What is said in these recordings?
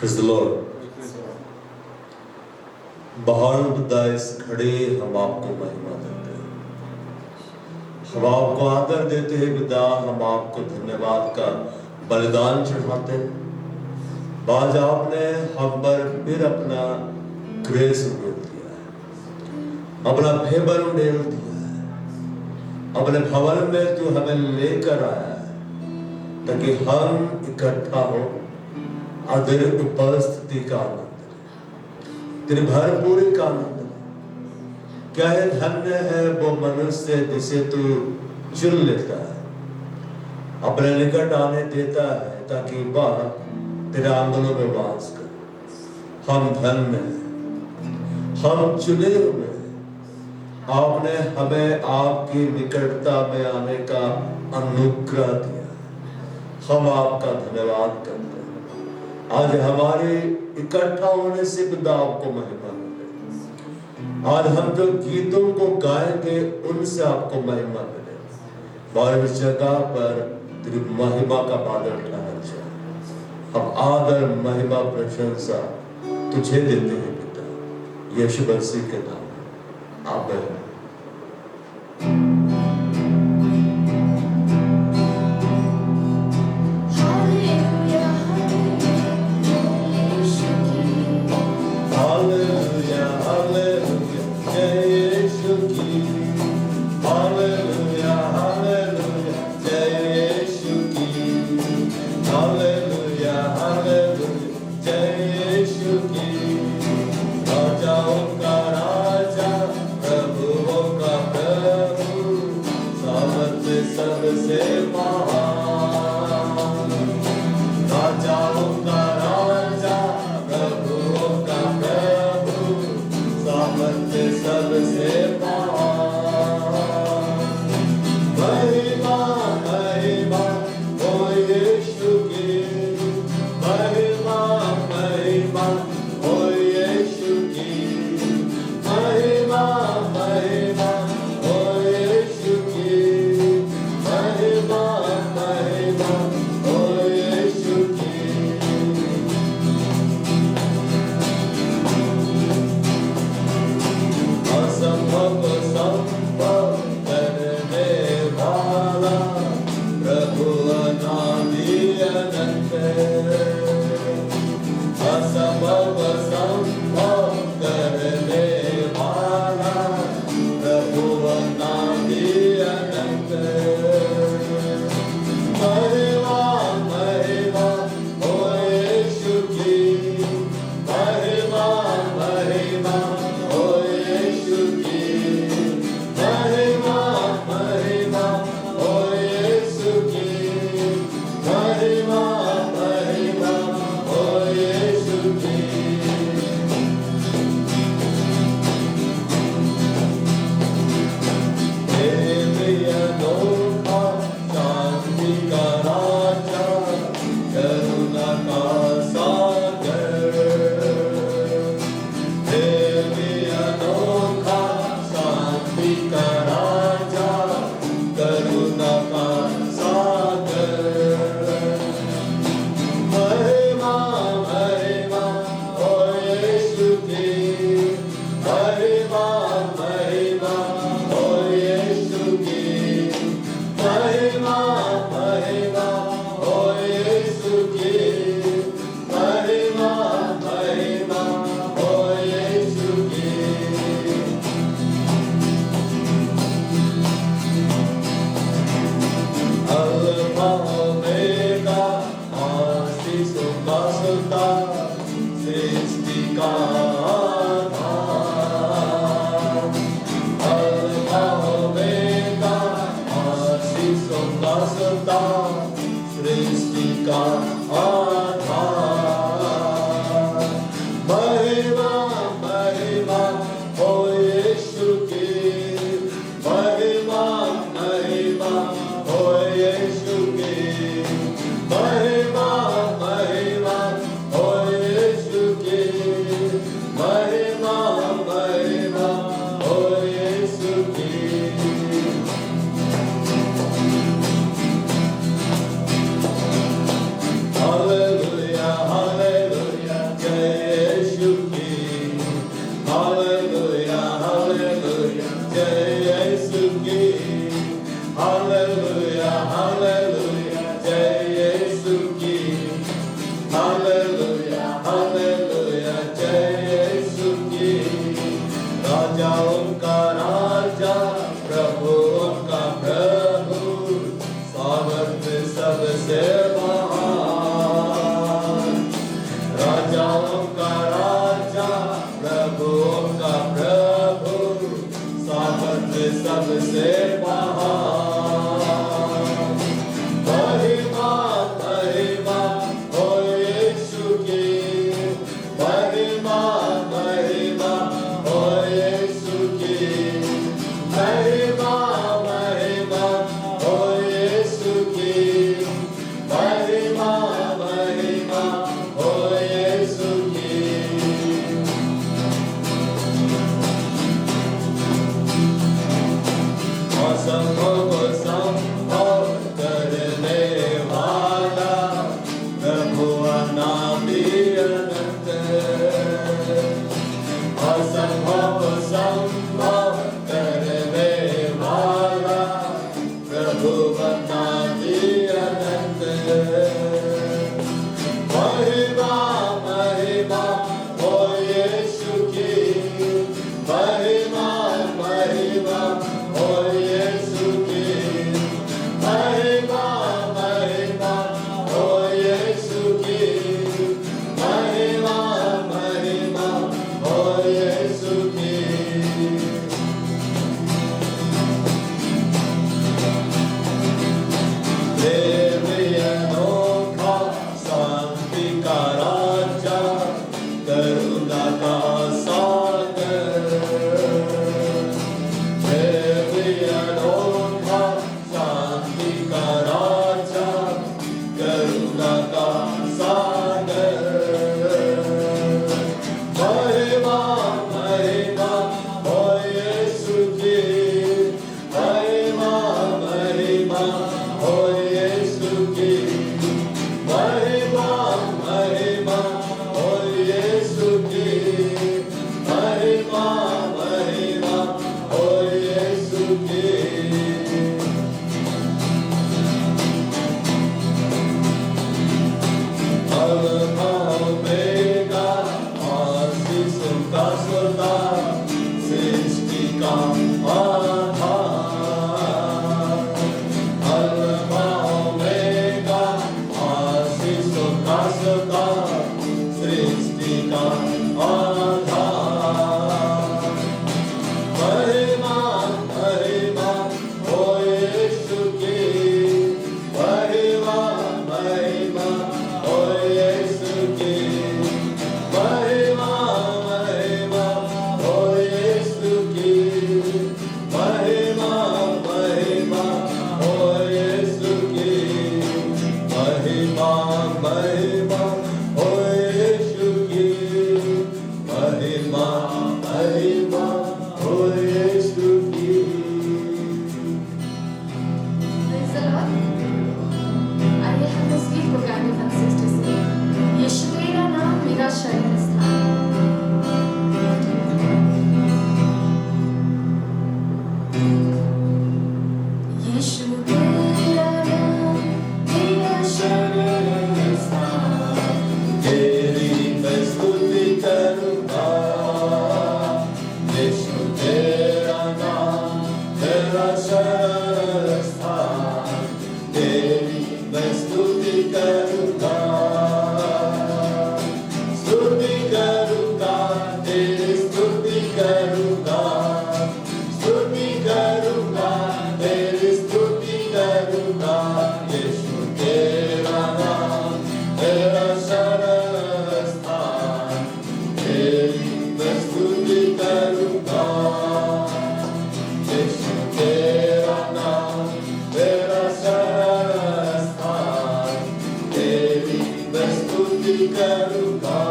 Praise the Lord. बहाल dice खड़े हम आपको महिमा देते हैं, हम आपको आदर देते हैं पिता, हम आपको धन्यवाद का बलिदान चढ़ाते हैं। आज आपने हम पर फिर अपना ग्रेस उड़ेल दिया है, अपना फेवर उड़ेल दिया है, अपने भवन में तू हमें लेकर आया है ताकि हम इकट्ठा हो और तेरी उपस्थिति का आनंद, तेरी भरपूरी का आनंद। क्या है धन्य है वो मनुष्य जिसे तू चुन लेता है, अपने निकट आने देता है ताकि वह तेरे आंगनों में वास करे। हम धन्य हैं, हम चुने हुए हैं। आपने हमें आपकी निकटता में आने का अनुग्रह दिया, हम आपका धन्यवाद करते हैं। आज हमारे इकट्ठा होने से खुदा आपको महिमा मिले। आज हम जो गीतों को गाएंगे उनसे आपको महिमा मिले और इस जगह पर तेरी महिमा का बादल ठहर जाए। हम आदर महिमा प्रशंसा तुझे देते हैं पिता, यीशु मसीह के नाम में आमीन। महिमा अनादि अनंत असंभव संभव करने वाला प्रभु अनादि अनंत महिमा महिमा हो यीशु की महिमा महिमा हो यीशु की महिमा महिमा हो यीशु की महिमा महिमा हो यीशु की देवी अनोखा शांति का राजा करुणा का सागर देवी अनोखा शांति का राजा करुणा का सागर महिमा महिमा हो यीशु की महिमा महिमा हो यीशु की महिमा महिमा हो यीशु की महिमा महिमा हो यीशु की अल्फा ओमेगा आशीष का सदा सृष्टि का आधार अल्फा ओमेगा आशीष का सदा सृष्टि का आधार महिमा महिमा हो यीशु की महिमा महिमा हो यीशु की महिमा महिमा हो यीशु की महिमा महिमा हो यीशु की महिमा महिमा हो यीशु की महिमा महिमा हो यीशु की Praise the Lord. आइए हम इस गीत को गाने हम सिस्टर से यीशु मेरा नाम मेरा शरण स्थान यीशु मेरा नाम मेरा शरण स्थान तेरी मैं स्तुति करूँगा यीशु तेरा नाम तेरा शरण स्थान तेरी मैं स्तुति करूँगा तेरी स्तुति करूँगा तेरी स्तुति करूँगा यीशु तेरा नाम तेरा शरण स्थान तेरी मैं स्तुति करूँगा यीशु तेरा नाम तेरा शरण स्थान तेरी मैं स्तुति करूँगा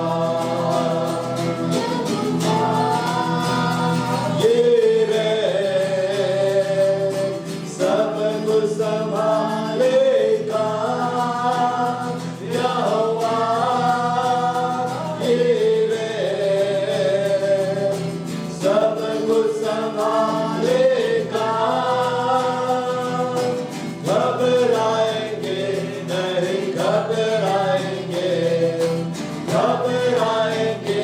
ये रे सब कुछ संभालेगा यहोवा ये रे सब कुछ संभालेगा घबराएंगे नहीं घबराएंगे घबराएंगे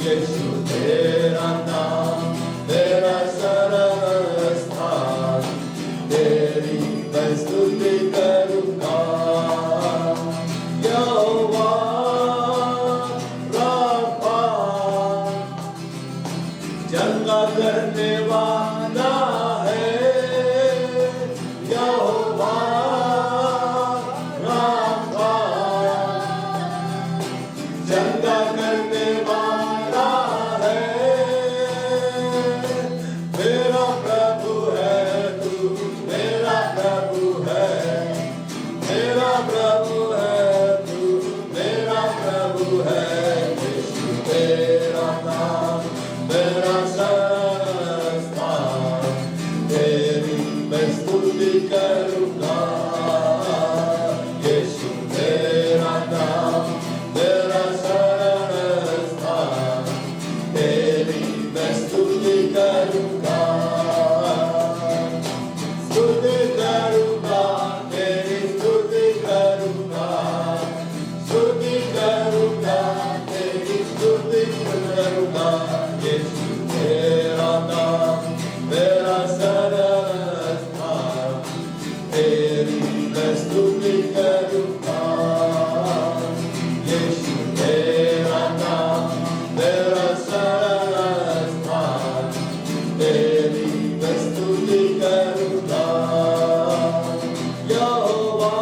यीशु तेरा नाम मेरा शरण स्थान, तेरी मैं स्तुति करूँगा। यहोवा राफा, चंगा करने वाला है। यहोवा राफा, चंगा करने वाला है। मेरा प्रभु है तू, मेरा प्रभु है, मेरा प्रभु है तू, मेरा प्रभु है। यीशु तेरा नाम मेरा शरण स्थान, तेरी मैं स्तुति करूँगा। यीशु तेरा नाम मेरा शरण स्थान, तेरी मैं स्तुति करूँगा। स्तुति करूँगा, तेरी स्तुति करूँगा, स्तुति करूँगा, तेरी स्तुति करूँगा। यीशु तेरा नाम मेरा शरण स्थान, तेरी मैं स्तुति करूँगा। यीशु तेरा नाम मेरा शरण स्थान, तेरी मैं स्तुति करूँगा। यहोवा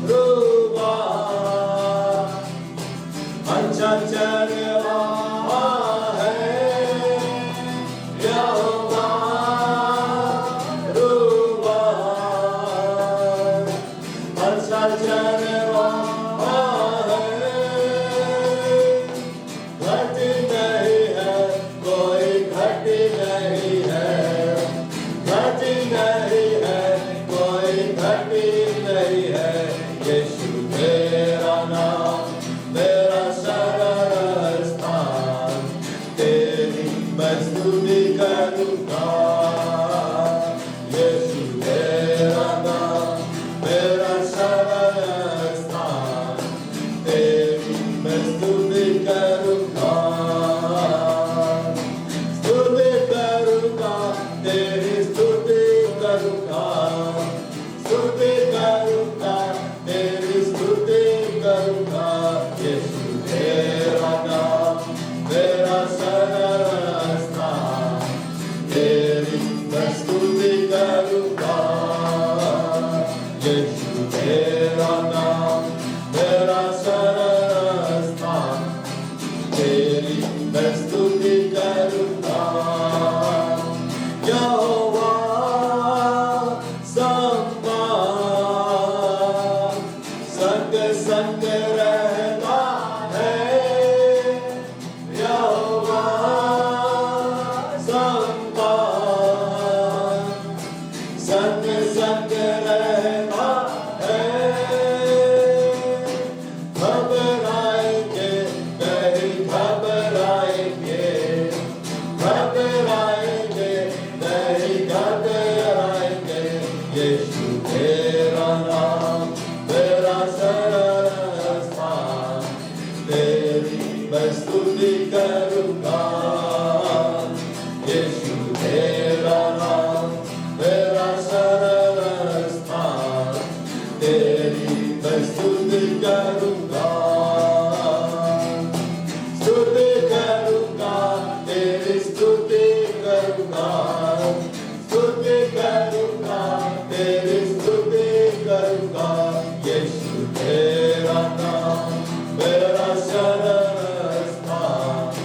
रूबा, अच्छा चलवा है। यहोवा रूबा, अच्छा चलवा है। घटी नहीं है कोई, घटी नहीं है, घटी नहीं है कोई, घटी नहीं है। यीशु तेरा नाम मेरा शरण स्थान, तेरी मैं स्तुति करूँगा। यीशु तेरा नाम मेरा शरण स्थान, तेरी मैं स्तुति करूँगा। स्तुति करूँगा, तेरी स्तुति करूँगा, स्तुति करूँगा, तेरी स्तुति करूँगा। यीशु तेरा नाम मेरा शरण स्थान, तेरी मैं स्तुति करूँगा। यीशु तेरा नाम मेरा शरण स्थान, तेरी मैं स्तुति करूँगा। यहोवा सम्मान संग संग रहता है। यहोवा सम्मान संग संग रहता है। घबराएंगे नहीं घबराएंगे, घबराएंगे नहीं घबराएंगे। यीशु तेरा नाम मेरा शरण स्थान, तेरी मैं स्तुति करूँगा। यीशु तेरा नाम मेरा शरण स्थान, तेरी मैं स्तुति करूँगा। स्तुति करूँगा, तेरी स्तुति करूँगा, स्तुति करूँगा, तेरी स्तुति करूँगा। यीशु तेरा नाम मेरा शरण स्थान,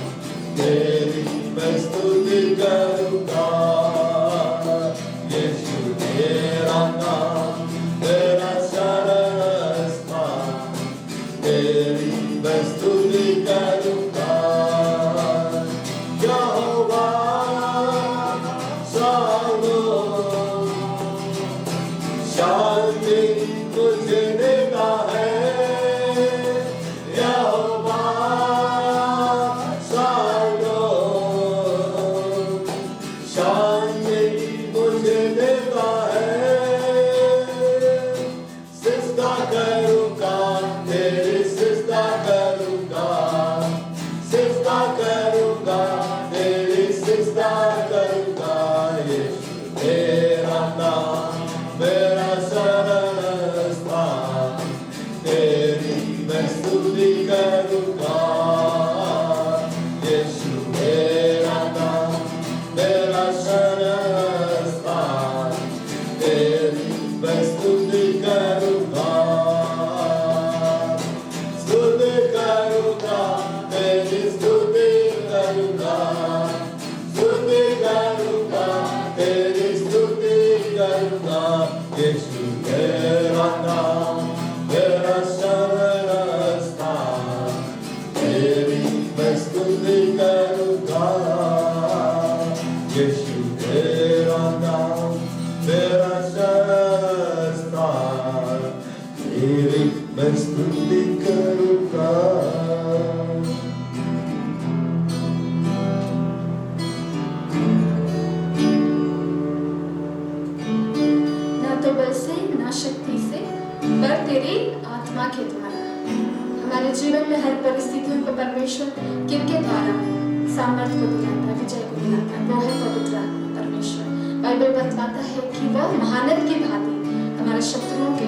तेरी परमेश्वर किनके द्वारा सामर्थ्य को दिलाता है, विजय को दिलाता है, वो है पवित्र आत्मा परमेश्वर। बाइबल बतलाता है कि वह महानद की भांति हमारे शत्रुओं के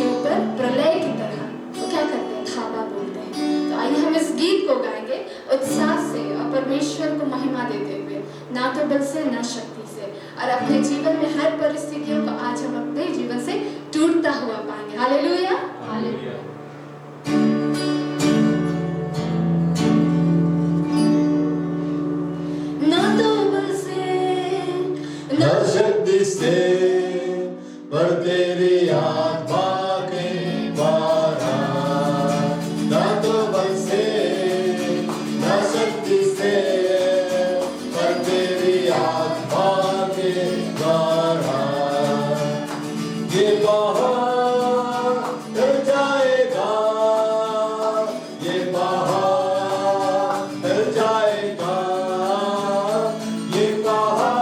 ऊपर प्रलय की तरह वो क्या करते हैं, धावा बोलते हैं। तो आइए हम इस गीत को गाएंगे उत्साह से और परमेश्वर को महिमा देते हुए, ना तो बल से ना शक्ति से, और अपने जीवन में हर परिस्थितियों को आज हम अपने जीवन से टूटता हुआ पाएंगे। Hallelujah, hallelujah. शक्ति से पर तेरी आत्मा के द्वारा, ना तो बल से ना शक्ति से पर तेरी आत्मा के द्वारा। ये पहाड़ टल जाएगा, ये पहाड़ टल जाएगा, ये पहाड़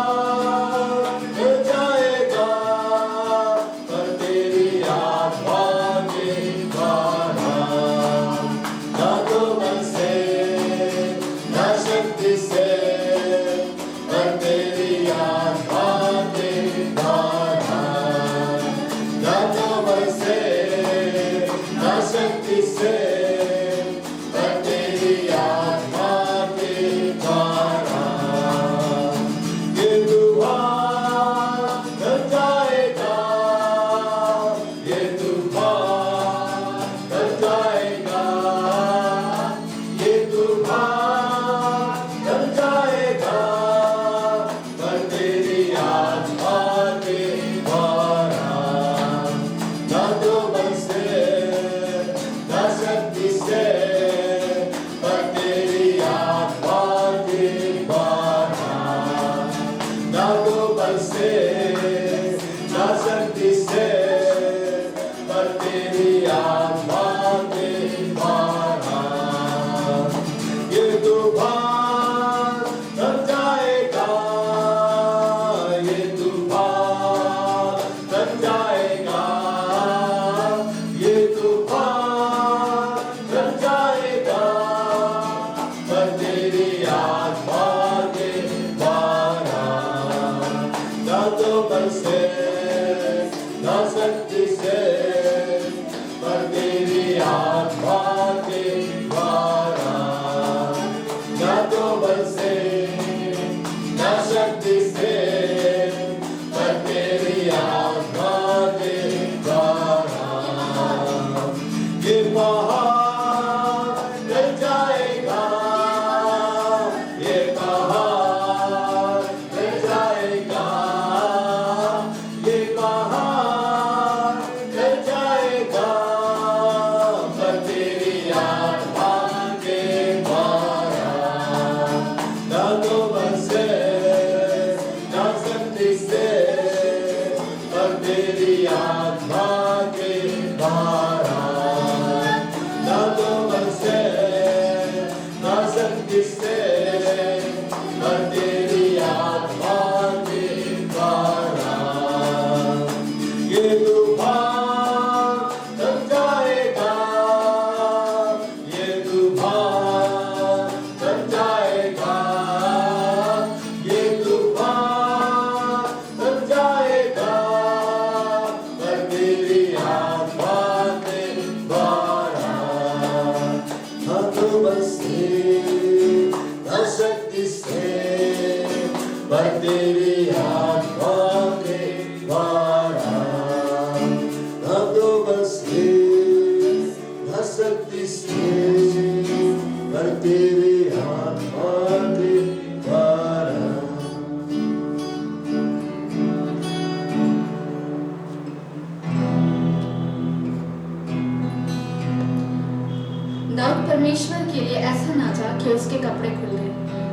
परमेश्वर के लिए ऐसा नाचा कि उसके कपड़े खुल गए,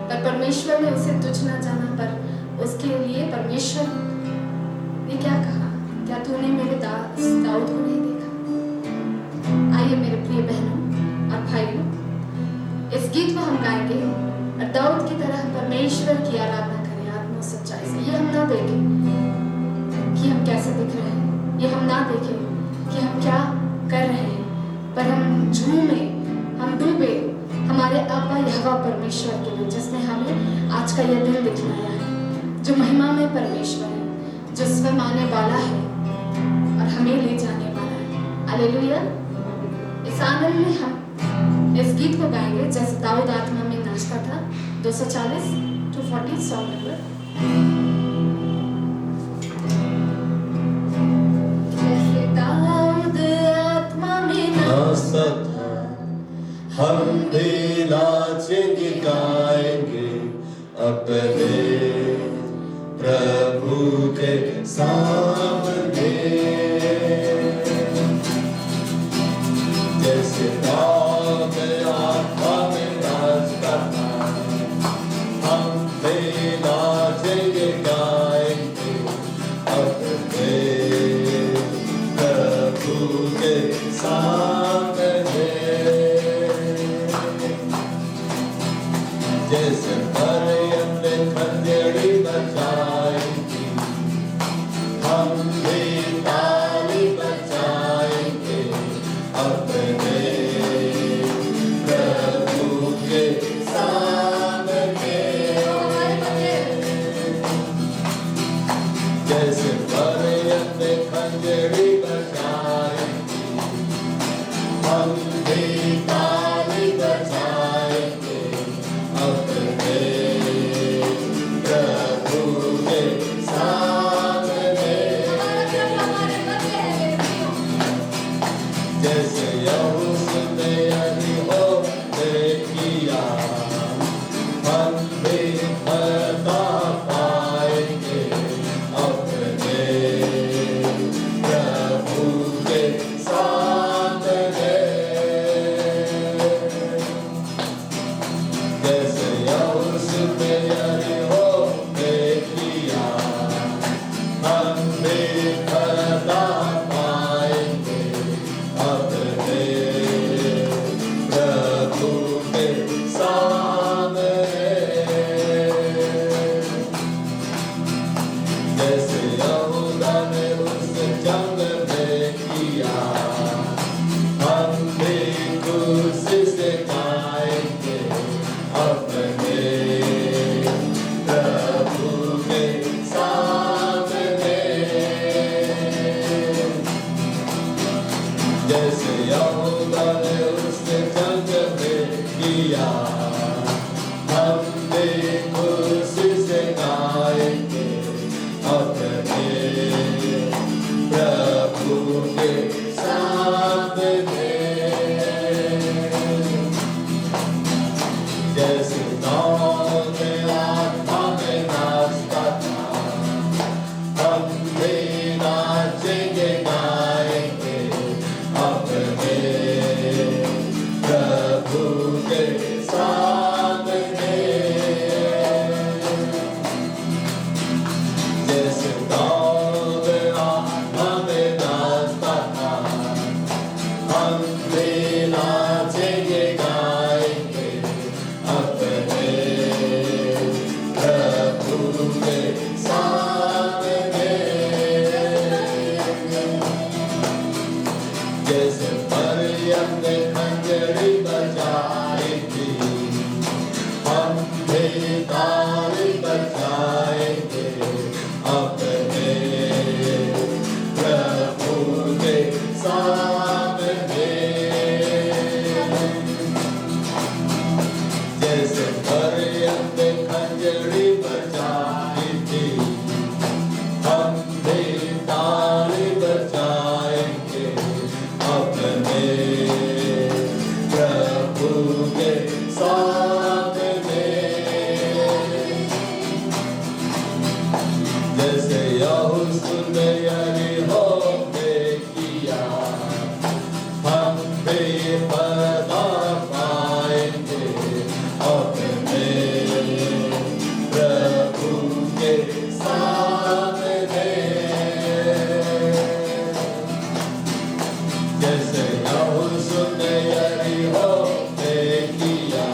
पर परमेश्वर ने उसे तुच्छ न जाना। पर उसके लिए परमेश्वर ने क्या कहा, क्या तूने मेरे दास दाऊद को नहीं देखा? आइए मेरे प्रिय बहनों और भाइयों, इस गीत को हम गाएंगे और दाऊद की तरह परमेश्वर की आराधना करें आत्मा सच्चाई से। ये हम ना देखें कि हम कैसे दिख रहे हैं, ये हम ना देखें कि हम क्या कर रहे हैं, पर हम झूमे, हम डूबे, हमारे आपा यहोवा परमेश्वर के लिए, जिसने हमें आज का यह दिन दिखलाया है, जो महिमा में परमेश्वर है, जो स्वयं आने वाला है और हमें ले जाने वाला है। हालेलुया। इस आनंद में हम इस गीत को गाएंगे जैसे दाऊद आत्मा में नाचता था। 240 240 सॉन्ग नंबर। जैसे दाऊद आत्मा में नाचता था, हम भी नाचेंगे गाएंगे अपने प्रभु के सामने। जैसे दाऊद आत्मा में नाचता था, हम भी नाचेंगे गाएंगे अपने प्रभु के सामने। जैसे मरियम ने खंजरी बजाएंगी, हम भी ताली बजाएंगे अपने प्रभु के सामने। जैसे मरियम ने खंजरी बजाएंगी, हम भी ताली बजाएंगे अपने प्रभु के सामने। जैसे यहोशू ने यरीहो किया, हम भी फतह पाएंगे अपने प्रभु के सामने। जैसे यहोशू ने यरीहो किया, हम भी फतह पाएंगे अपने प्रभु के सामने। जैसे यहूदा ने उस जंग में किया, हम भी क्रूस से गाएंगे अपने प्रभु के सामने। जैसे यहूदा ने उस जंग में किया, हम भी क्रूस से गाएंगे अपने प्रभु के सामने। जैसे दाऊद आत्मा में नाचता था, हम भी नाचेंगे गाएंगे अपने प्रभु के सामने। जैसे दाऊद आत्मा में नाचता था, हम भी नाचेंगे गाएंगे अपने प्रभु के सामने। जैसे मरियम ने खंजरी बजाई थी, हम भी ताली बजाएंगे अपने प्रभु के सामने। जैसे मरियम ने खंजरी बजाई थी, हम भी ताली बजाएंगे अपने प्रभु के सामने। जैसे यहोशू ने यरीहो किया, हम भी फतह पाएंगे अपने प्रभु के सामने। जैसे यहोशू ने यरीहो किया,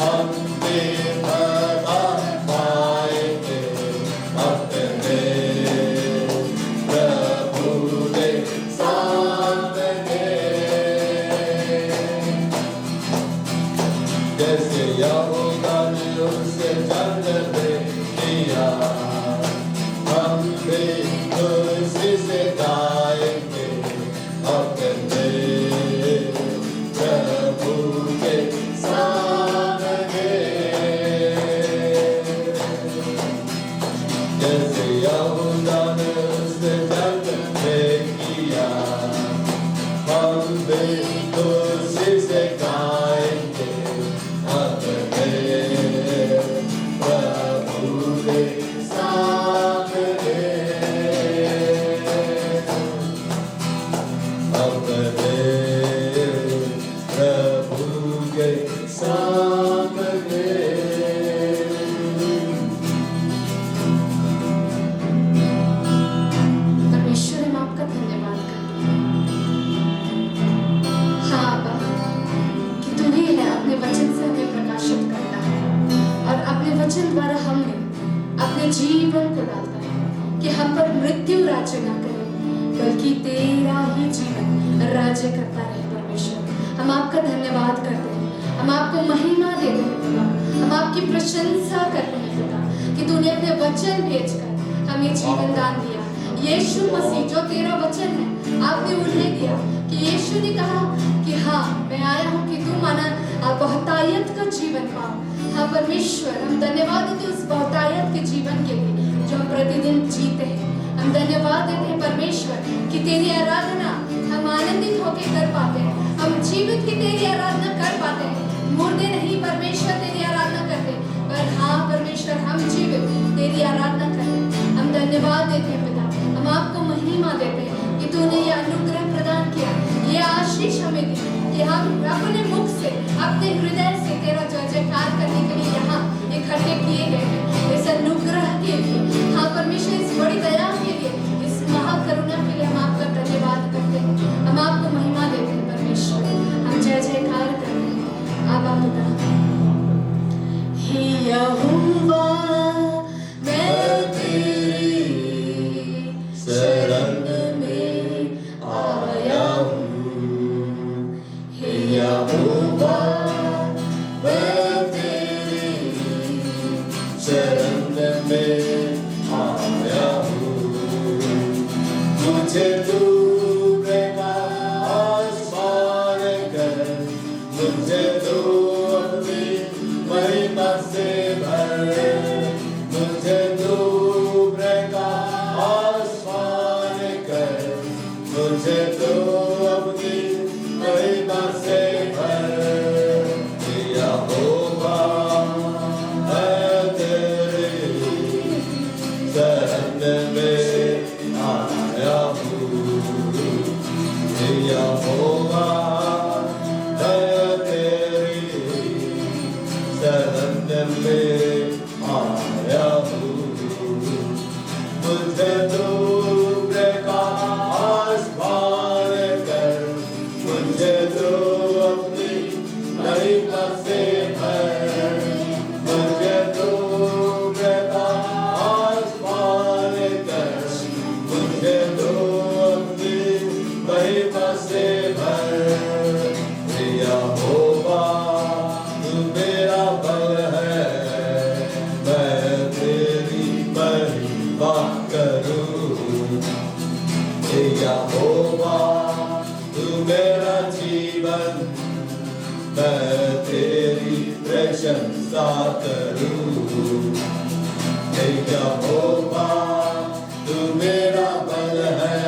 हम भी फतह पाएंगे अपने प्रभु के सामने। यहोवा ने उसे जन्म दिया, हम भी खुशी से गाएंगे अपने प्रभु के सामने। जैसे यहोवा ने उसे जन्म दिया, हम भी खुशी से गाएंगे अपने प्रभु के सामने, अपने प्रभु के सामने। परमेश्वर हम आपका धन्यवाद करते हैं। हाँ अब्बा, कि तू ही है अपने वचन से हमें प्रकाशित करता है और अपने वचन द्वारा हमें अपने जीवन को डालता है कि हम पर मृत्यु राज्य न करे, बल्कि तेरा ही जीवन राज्य करता रहे। परमेश्वर हम आपका धन्यवाद करते हैं, हम आपको महिमा देते हैं पिता, हम आपकी प्रशंसा करते हैं पिता कि तूने अपने वचन भेजकर हमें जीवन दान दिया। यीशु मसीह जो तेरा वचन है आपने उन्हें दिया कि यीशु ने कहा कि हाँ मैं आया हूँ कि तू माना बहुतायत का जीवन पाओ। हाँ परमेश्वर हम धन्यवाद देते उस बहुतायत के जीवन के लिए जो हम प्रतिदिन जीते हैं। हम धन्यवाद देते हैं परमेश्वर कि तेरी आराधना हम आनंदित होकर कर पाते हैं, हम जीवित की तेरी आराधना कर पाते हैं, मुर्दे नहीं परमेश्वर तेरी आराधना करते, पर हाँ परमेश्वर हम जीवित तेरी आराधना करते। हम धन्यवाद देते हैं पिता, हम आपको महिमा देते हैं कि तूने ये अनुग्रह प्रदान किया, ये आशीष हमें दी कि हम अपने मुख से अपने हृदय से तेरा जय जयकार करने के लिए यहाँ इकट्ठे किए गए हैं। इस अनुग्रह के लिए हाँ परमेश्वर इस बड़ी दया के लिए, इस महाकरुणा के लिए हम आपका धन्यवाद करते हैं, हम आपको महिमा देते हैं परमेश्वर, हम जय जयकार करते हैं। आबा पिता हे यहोवा मैं तेरी शरण में आया हूँ। हे यहोवा मैं तेरी शरण में आया हूँ, मुझे डूबने का आसमान कर, मुझे तो अपनी महिमा से भर, मुझे डूबने का आसमान कर, मुझे तो अपनी महिमा से भर। यहोवा मैं तेरी शरण में आया हूँ, यहोवा मैं तेरी शरण में आया हूँ, मुझे डूबने का आसमान कर, मुझे तो अपनी महिमा से भर, मुझे डूबने का आसमान कर, मुझे तो अपनी महिमा से भर। यहोवा तू मेरा बल है, मैं तेरी महिमा करूं। यहोवा तू मेरा जीवन, मैं तेरी प्रशंसा करूं। यहोवा तू मेरा बल है,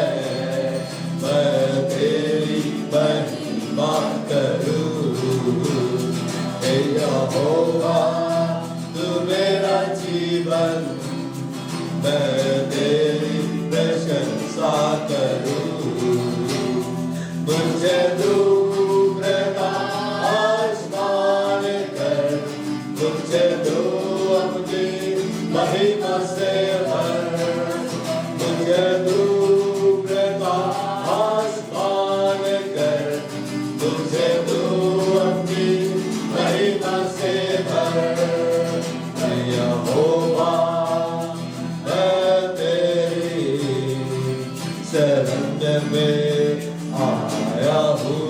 मैं तेरी महिमा करूं। यहोवा तू मेरा जीवन, मैं तेरी प्रशंसा करूं। मुझे डूबने का आसमान कर, मुझे तो अपनी महिमा से भर, मुझे डूबने का आसमान कर, मुझे तो अपनी महिमा से भर। यहोवा मैं तेरी शरण में आया हूँ।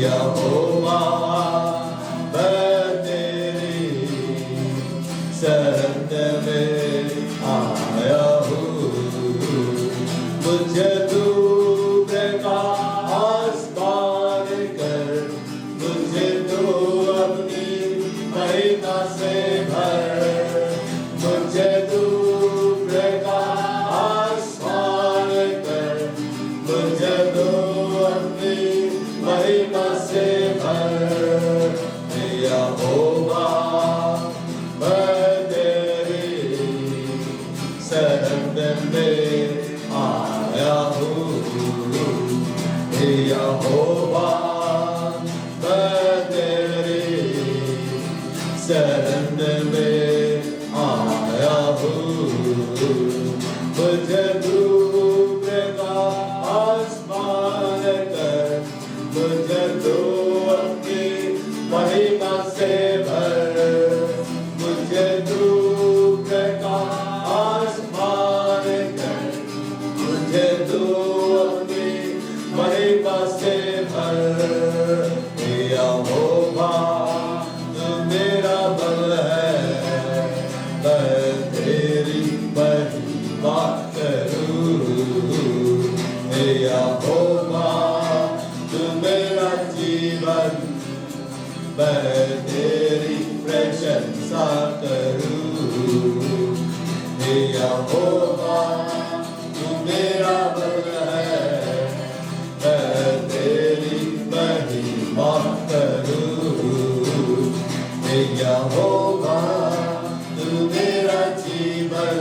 यहोवा शरण में आया हूँ, मुझे डूब का आसमान कर, मुझे तू अपनी महिमा से भर, मुझे डूब का आसमान कर, मुझे तू अपनी महिमा से भर। यहोवा तू मेरा बल है, मैं तेरी महिमा करूं। यहोवा तू मेरा जीवन, मैं तेरी प्रशंसा करूं। यहोवा तू मेरा बल है, मैं तेरी महिमा करूं। यहोवा तू मेरा जीवन,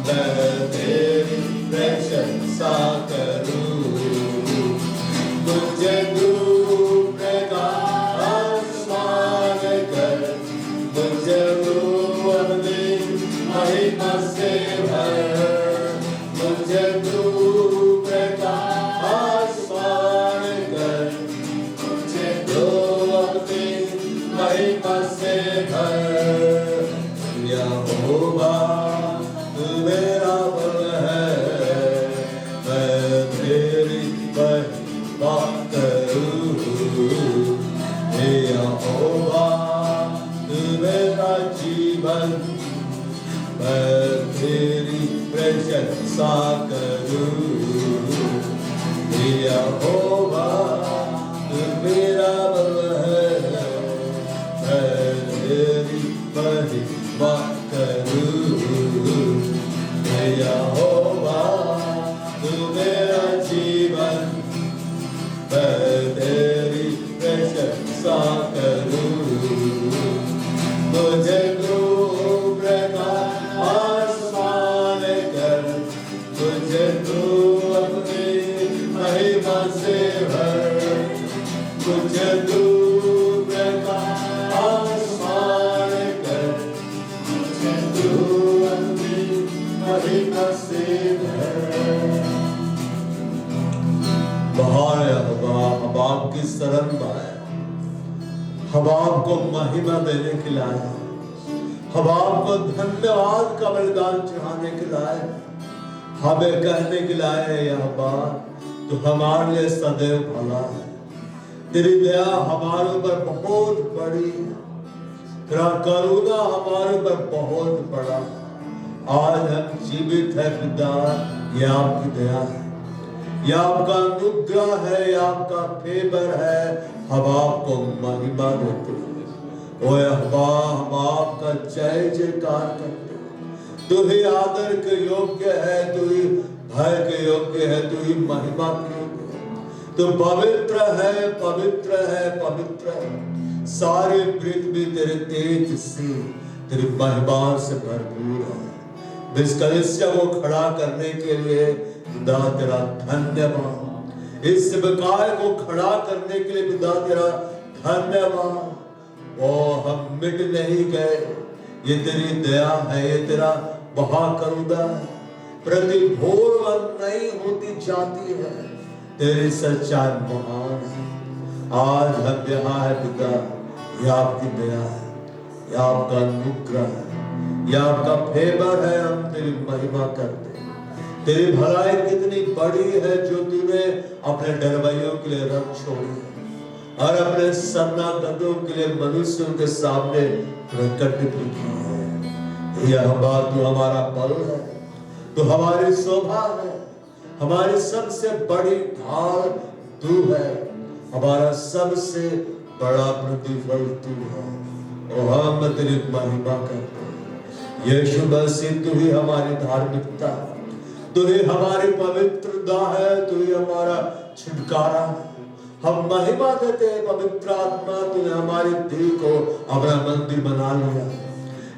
मैं तेरी प्रशंसा करूं। मुझे डूब का आसमान कर, मुझे तू अपनी महिमा से भर, मुझे डूब का आसमान कर, मुझे तू अपनी महिमा से भर। यहोवा तू मेरा बल है, मैं तेरी महिमा करूं। यहोवा तू मेरा जीवन, मैं तेरी प्रशंसा करूं। यहोवा तू मेरा बल है, मैं तेरी महिमा करूं। यहोवा तू मेरा जीवन, मैं तेरी प्रशंसा करूं। मुझे डूब का आसमान कर, मुझे तू अपनी महिमा से भर, मुझे डूब का आसमान कर, मुझे तू अपनी महिमा से भर। बाहर हम आपकी शरण में आए, हम आपको महिमा देने के लिए आए, हम आपको धन्यवाद का बलिदान चढ़ाने के लिए आए, हमें कहने के लिए आए यह बात तो हमारे लिए सदैव भला है। तेरी दया हमारे ऊपर बहुत बड़ी है, तेरा करुणा हमारे ऊपर बहुत बड़ा। आज हम जीवित है पिता, यह आपकी दया है, यह आपका अनुग्रह है, यह आपका फेवर है। हम आपको महिमा देते हैं। ओ यहोवा, हम आपका जय जयकार करते हैं। तू ही आदर के योग्य है, तू ही भय के योग्य है, तू ही महिमा के योग्य है। तू पवित्र है, पवित्र है, पवित्र है। सारी पृथ्वी तेरे तेज से, तेरी महिमा से भरपूर है। इस कलीसिया को खड़ा करने के लिए खुदा तेरा धन्यवाद, इस सेवकाय को खड़ा करने के लिए खुदा तेरा धन्यवाद। ओ हम मिट नहीं गए, ये तेरी दया है, ये तेरा महाकरुणा है, प्रति भोर बंद नहीं होती जाती है, तेरी सच्चाई महान है। आज हम यहाँ है पिता, यह आपकी दया है, यह आपका अनुग्रह है, यह आपका फेवर है। हम तेरी महिमा करते हैं। तेरी भलाई कितनी बड़ी है जो तूने अपने डरवैयों के लिए रख छोड़ी और अपने शरणागतों के लिए मनुष्यों के सामने प्रकट की है। यह बात तू हमारा बल है, तू हमारी शोभा है, हमारी सबसे बड़ी ढाल तू है, हमारा सबसे बड़ा प्रतिफल तू है। और हम तेरी महिमा करते हैं। यीशु मसीह तू ही हमारी धार्मिकता, तू ही हमारी पवित्रता है, तू ही हमारा छुटकारा है। हम महिमा देते हैं पवित्र आत्मा, तूने हमारी दिल को अपना मंदिर बना लिया।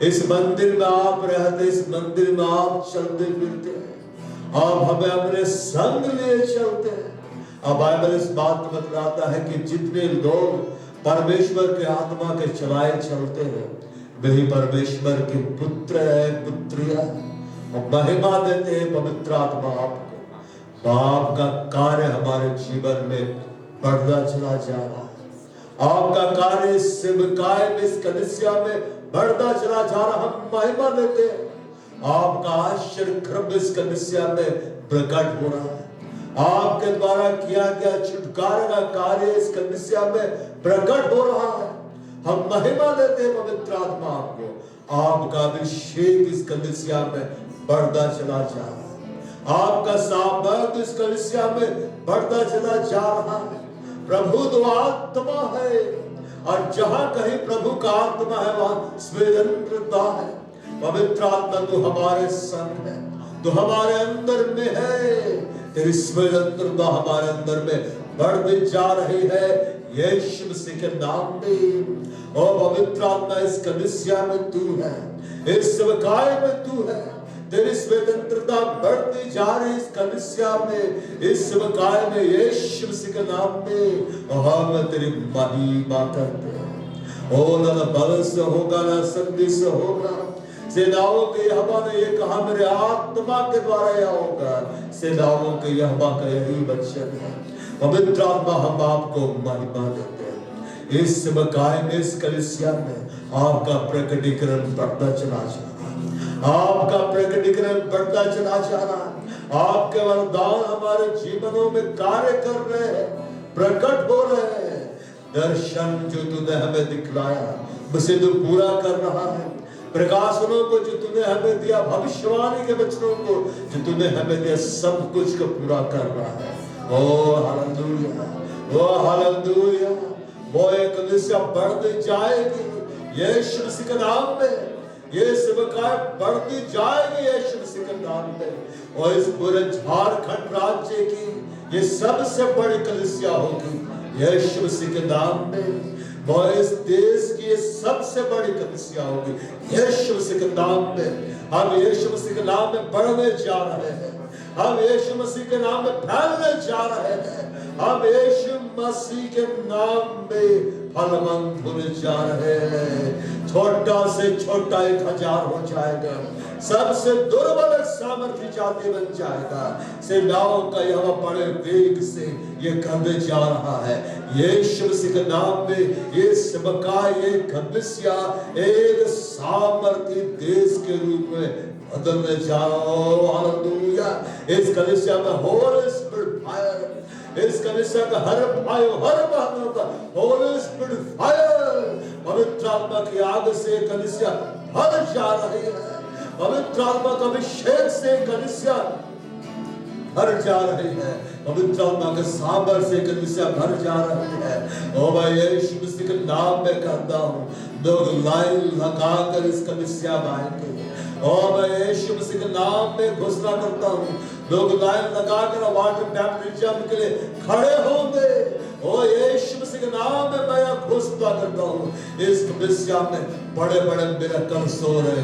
इस मंदिर में आप रहते, इस मंदिर में आप चलते फिरते हैं, आप हमें अपने संग लिए चलते हैं। अब बाइबल इस बात को बतलाता है कि जितने लोग परमेश्वर के आत्मा के चलाए चलते हैं, वही परमेश्वर के पुत्र है, पुत्रियां, और महिमा देते हैं पवित्र आत्मा आपको। बाप का कार्य हमारे जीवन में बढ़ता चला जा रहा है। आपका कार्य इस सेवकाई में, इस कलीसिया में बढ़ता चला जा रहा। हम महिमा देते हैं, आपका आश्चर्य कृपा इस कलीसिया में प्रकट हो रहा है। आपके द्वारा किया गया छुटकारे का कार्य इस कलीसिया में प्रकट हो रहा है। हम महिमा देते हैं पवित्र आत्मा आपको। आपका अभिषेक इस कलीसिया में बढ़ता चला जा रहा है। आपका सामर्थ्य इस कलीसिया में बढ़ता चला जा रहा है। प्रभु तो आत्मा है, और जहां कहीं प्रभु का आत्मा है वहां स्वतंत्रता है। पवित्र आत्मा तो हमारे संग है, तो हमारे अंदर में है। तेरी स्वतंत्रता हमारे अंदर में बढ़ती जा रही है यीशु मसीह के नाम में। और पवित्र आत्मा इस कलीसिया में तू है, इस सेवकाई में तू है। तेरी स्वतंत्रता बढ़ती जा रही इस कलीसिया में, इस सेवकाई में, यीशु मसीह के नाम में। और हम तेरी महिमा करते हैं। ओ ना बल से होगा, ना शक्ति से होगा, सेनाओं के यहोवा ने ये कहा, मेरे आत्मा के द्वारा यह होगा। सेनाओं के यहोवा का यही वचन है। पवित्र आत्मा हम आपको महिमा देते हैं। इस सेवकाई में, इस कलीसिया में आपका प्रकटीकरण बढ़ता चला जा रहा है। आपका प्रकटीकरण बढ़ता चला जा रहा है। आपके वरदान हमारे जीवनों में कार्य कर रहे हैं, प्रकट हो रहे हैं। दर्शन जो तूने हमें दिखलाया उसे तू पूरा कर रहा है। प्रकाशनों को जो तूने हमें दिया, भविष्यवाणी के वचनों को जो तूने हमें दिया, सब कुछ को पूरा कर रहा है। ओ हालेलुया, ओ हालेलुया। वो एक कलीसिया बढ़ती जाएगी यीशु मसीह के नाम में। ये सेवकाई बढ़ती जाएगी यीशु मसीह के नाम में। और इस पूरे झारखंड राज्य की ये सबसे बड़ी कलीसिया होगी यीशु मसीह के नाम में। और इस देश की ये सबसे बड़ी कलीसिया होगी यीशु मसीह के नाम में। हम यीशु मसीह के नाम में बढ़ने जा रहे हैं। हम यीशु मसीह के नाम में फैलने जा रहे हैं। हम यीशु मसीह के नाम में फलवंत होने जा रहे हैं। छोटा से छोटा 1000 हो जाएगा, सबसे दुर्बल सामर्थ्य जाति बन जाएगा। सेनाओं का यह बड़े वेग से ये करने जा रहा है यीशु मसीह के नाम में। ये सेवकाई, ये कलीसिया एक सामर्थ्य देश के रूप में बदलने जा रहा है। हालेलुया। इस कलीसिया में होली स्पिरिट फायर, इस कलीसिया का हर भाई हर बहनों का होली स्पिरिट फायर, पवित्र आत्मा की आग से कलीसिया भर जा रही है। पवित्र आत्मा का अभिषेक से कलीसिया भर जा रही है। पवित्र आत्मा के सामर्थ्य से कलीसिया भर जा रही है। ओ भाई यीशु मसीह के नाम में कहता हूँ, लोग लाइन लगाकर इस कलीसिया में आएंगे। और मैं यीशु मसीह के नाम में घोषणा करता हूँ, लोग लाइन लगाकर वाटर बैप्टिज्म के लिए खड़े होंगे। ओ यीशु मसीह के नाम में मैं घोषणा करता हूँ, इस कलीसिया में बड़े बड़े मिरेकल्स हो रहे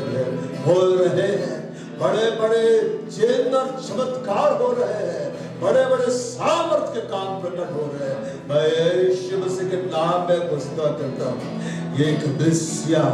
हैं। बड़े बड़े चिन्ह चमत्कार हो रहे हैं। बड़े बड़े सामर्थ्य के काम प्रकट हो रहे हैं। मैं यीशु मसीह के नाम में घोषणा करता हूँ, ये कलीसिया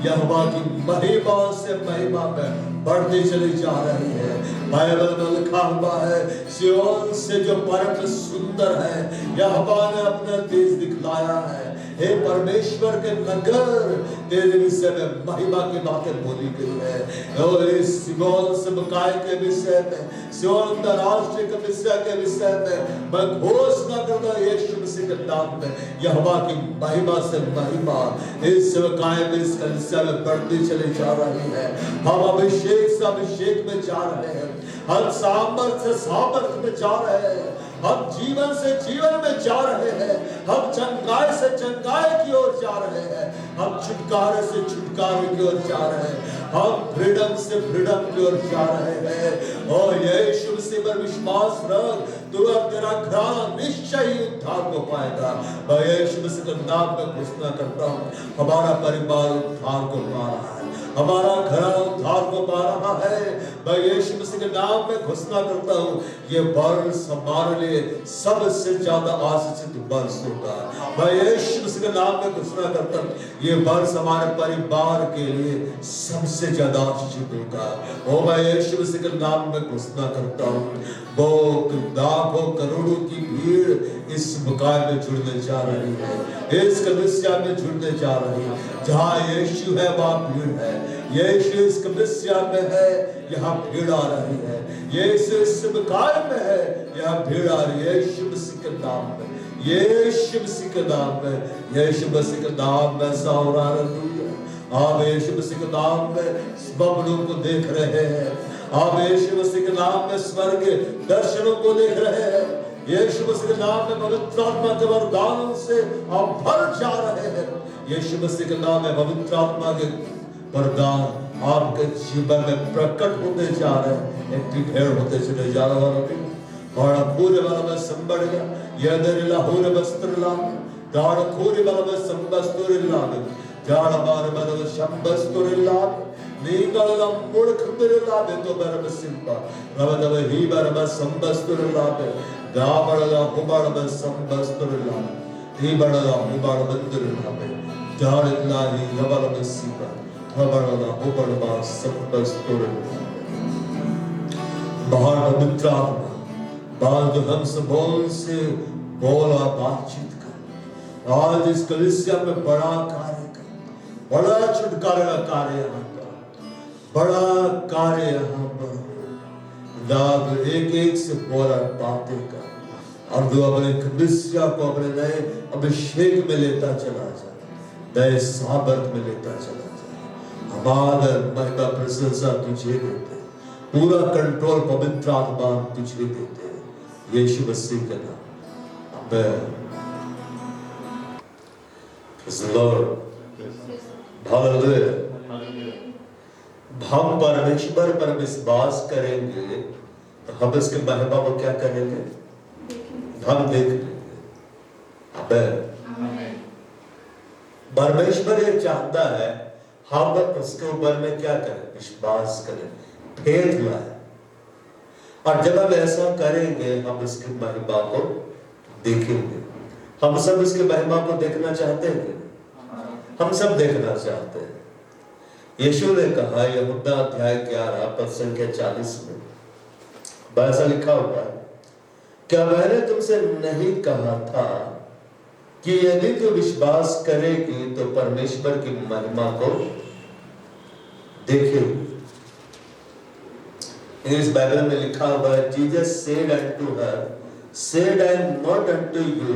यहोवा की महिमा से महिमा में बढ़ती चली जा रही है। बाइबल में लिखा हुआ है, सिय्योन से जो परम सुंदर है यहोवा ने अपना तेज दिखलाया है। हे परमेश्वर के नगर, तेरे विषय में महिमा की बातें बोली गई है। और इस सिय्योन समुदाय के विषय में, सिय्योन राष्ट्र के विषय के विषय में मैं घोषणा करता हूं यीशु मसीह के नाम में, यहोवा की महिमा से महिमा इस समुदाय में, इस कलीसिया में बढ़ती चली जा रही है। हम अभिषेक से अभिषेक में जा रहे हैं। हम सामर्थ्य से सामर्थ्य में जा रहे हैं। हम जीवन से जीवन में जा रहे हैं। हम चंगाई से चंगाई की ओर जा रहे हैं। हम छुटकारे से छुटकारे की ओर जा रहे हैं। हम फ्रीडम से फ्रीडम की ओर जा रहे हैं। और यीशु मसीह पर विश्वास रख, तू और तेरा घराना निश्चय ही उद्धार को पाएगा। मैं यीशु मसीह के नाम में घोषणा करता हूँ, हमारा परिवार उद्धार को पा रहा है, हमारा घराना उद्धार को पा रहा है। मैं यीशु मसीह के नाम में घोषणा करता हूँ, ये वर्ष हमारे लिए सबसे ज्यादा आशीषित वर्ष होगा। मैं यीशु मसीह के नाम में घोषणा करता हूँ, ये वर्ष हमारे परिवार के लिए सबसे ज्यादा आशीषित होगा। ओ मैं यीशु मसीह के नाम में घोषणा करता हूँ, वो लाखों करोड़ों की भीड़ इस मुकाम में जुड़ने जा रही है, इस कलीसिया में जुड़ने जा रही है। जहाँ यीशु है वहाँ भीड़ है, यीशु इस कलीसिया में है, यहाँ भीड़ आ रही है। यीशु इस मुकाम में है, यहाँ भीड़ आ रही है। यीशु मसीह के नाम में, यीशु मसीह के नाम में, यीशु मसीह के नाम में साउरा रही। आप यीशु मसीह के नाम में बबलों को देख रहे हैं, आप यीशु मसीह के नाम में स्वर्ग दर्शनों को देख रहे हैं। यीशु मसीह के नाम में पवित्र आत्मा के वरदानों से आप भर जा रहे हैं। यीशु मसीह के नाम में पवित्र आत्मा के वरदान आपके जीवन में प्रकट होते जा रहे हैं, एक ढेर होते चले जा रहे हैं। और पूरे वाला में संबड़ गया, यह दरिला होरे बस्तरला, दाड़ खोरे वाला में संबस्तुरिल्ला, जाड़ बार वाला में संबस्तुरिल्ला, नींगल मुड़ खतरिल्ला में तो बरम सिंपा, रवदव ही बरम संबस्तुरिल्ला में, दाबड़ला हुबड़ में संबस्तुरिल्ला, ही बड़ला हुबड़ बंदरिल्ला में, जाड़िल्ला ही रवल में सिंपा, हबड़ला हुबड़ में संबस्तुरिल्ला। बाहर पवित्र आत्मा बाल जो हम सब बोल से बोला बातचीत कर, आज इस कलीसिया में बड़ा कार्य कर, बड़ा छुटकारे का कार्य यहाँ पर, बड़ा कार्य यहाँ पर। दाद एक एक से बोला बातें कर, और जो अपने कलीसिया को अपने नए अभिषेक में लेता चला जाए, नए सामर्थ में लेता चला जाए। हमारा महिमा प्रशंसा तुझे देते, पूरा कंट्रोल पवित्र आत्मा तुझे देते, यीशु मसीह का नाम, आमीन। Praise the Lord, hallelujah. हम परमेश्वर पर विश्वास करेंगे तो हम इसके महिमा को क्या करेंगे? हम देख लेंगे, आमीन। परमेश्वर ये चाहता है हम उसके ऊपर में क्या करें? विश्वास करें, फेथ लाए। और जब हम ऐसा करेंगे हम इसकी महिमा को देखेंगे। हम सब इसकी महिमा को देखना चाहते हैं, हम सब देखना चाहते हैं। यीशु ने कहा यहूदा अध्याय 11 पद संख्या 40 में ऐसा लिखा हुआ है, क्या मैंने तुमसे नहीं कहा था कि यदि तू विश्वास करेगी तो परमेश्वर की महिमा को देखेगी। इस बाइबल में लिखा हुआ है, Jesus said unto her, said I not unto you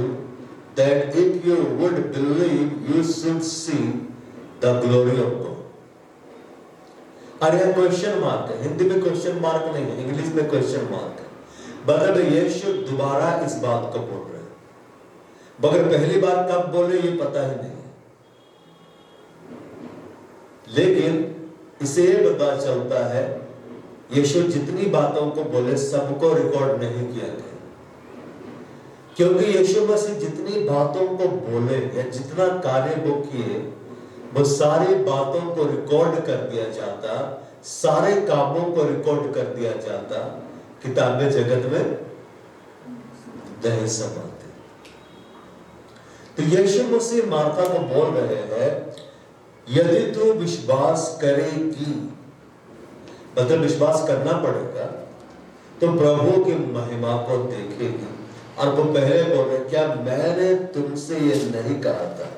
that if you would believe you should see the glory of God। और यह क्वेश्चन मार्क है, हिंदी में क्वेश्चन मार्क नहीं है, इंग्लिश में क्वेश्चन मार्क है। मतलब यीशु दोबारा इस बात को बोल रहे हैं, मगर पहली बार कब बोले ये पता ही नहीं है। लेकिन इसे पता चलता है यीशु जितनी बातों को बोले सबको रिकॉर्ड नहीं किया गया, क्योंकि यीशु मसीह जितनी बातों को बोले या जितना कार्य वो किए वो सारी बातों को रिकॉर्ड कर दिया जाता, सारे कामों को रिकॉर्ड कर दिया जाता, किताबें जगत में नहीं समाते। तो यीशु मसीह मार्था को बोल रहे हैं, यदि तू विश्वास करेगी, मतलब विश्वास करना पड़ेगा, तो प्रभु की महिमा को देखेगी। और वो पहले बोल रहे, क्या मैंने तुमसे ये नहीं कहा था?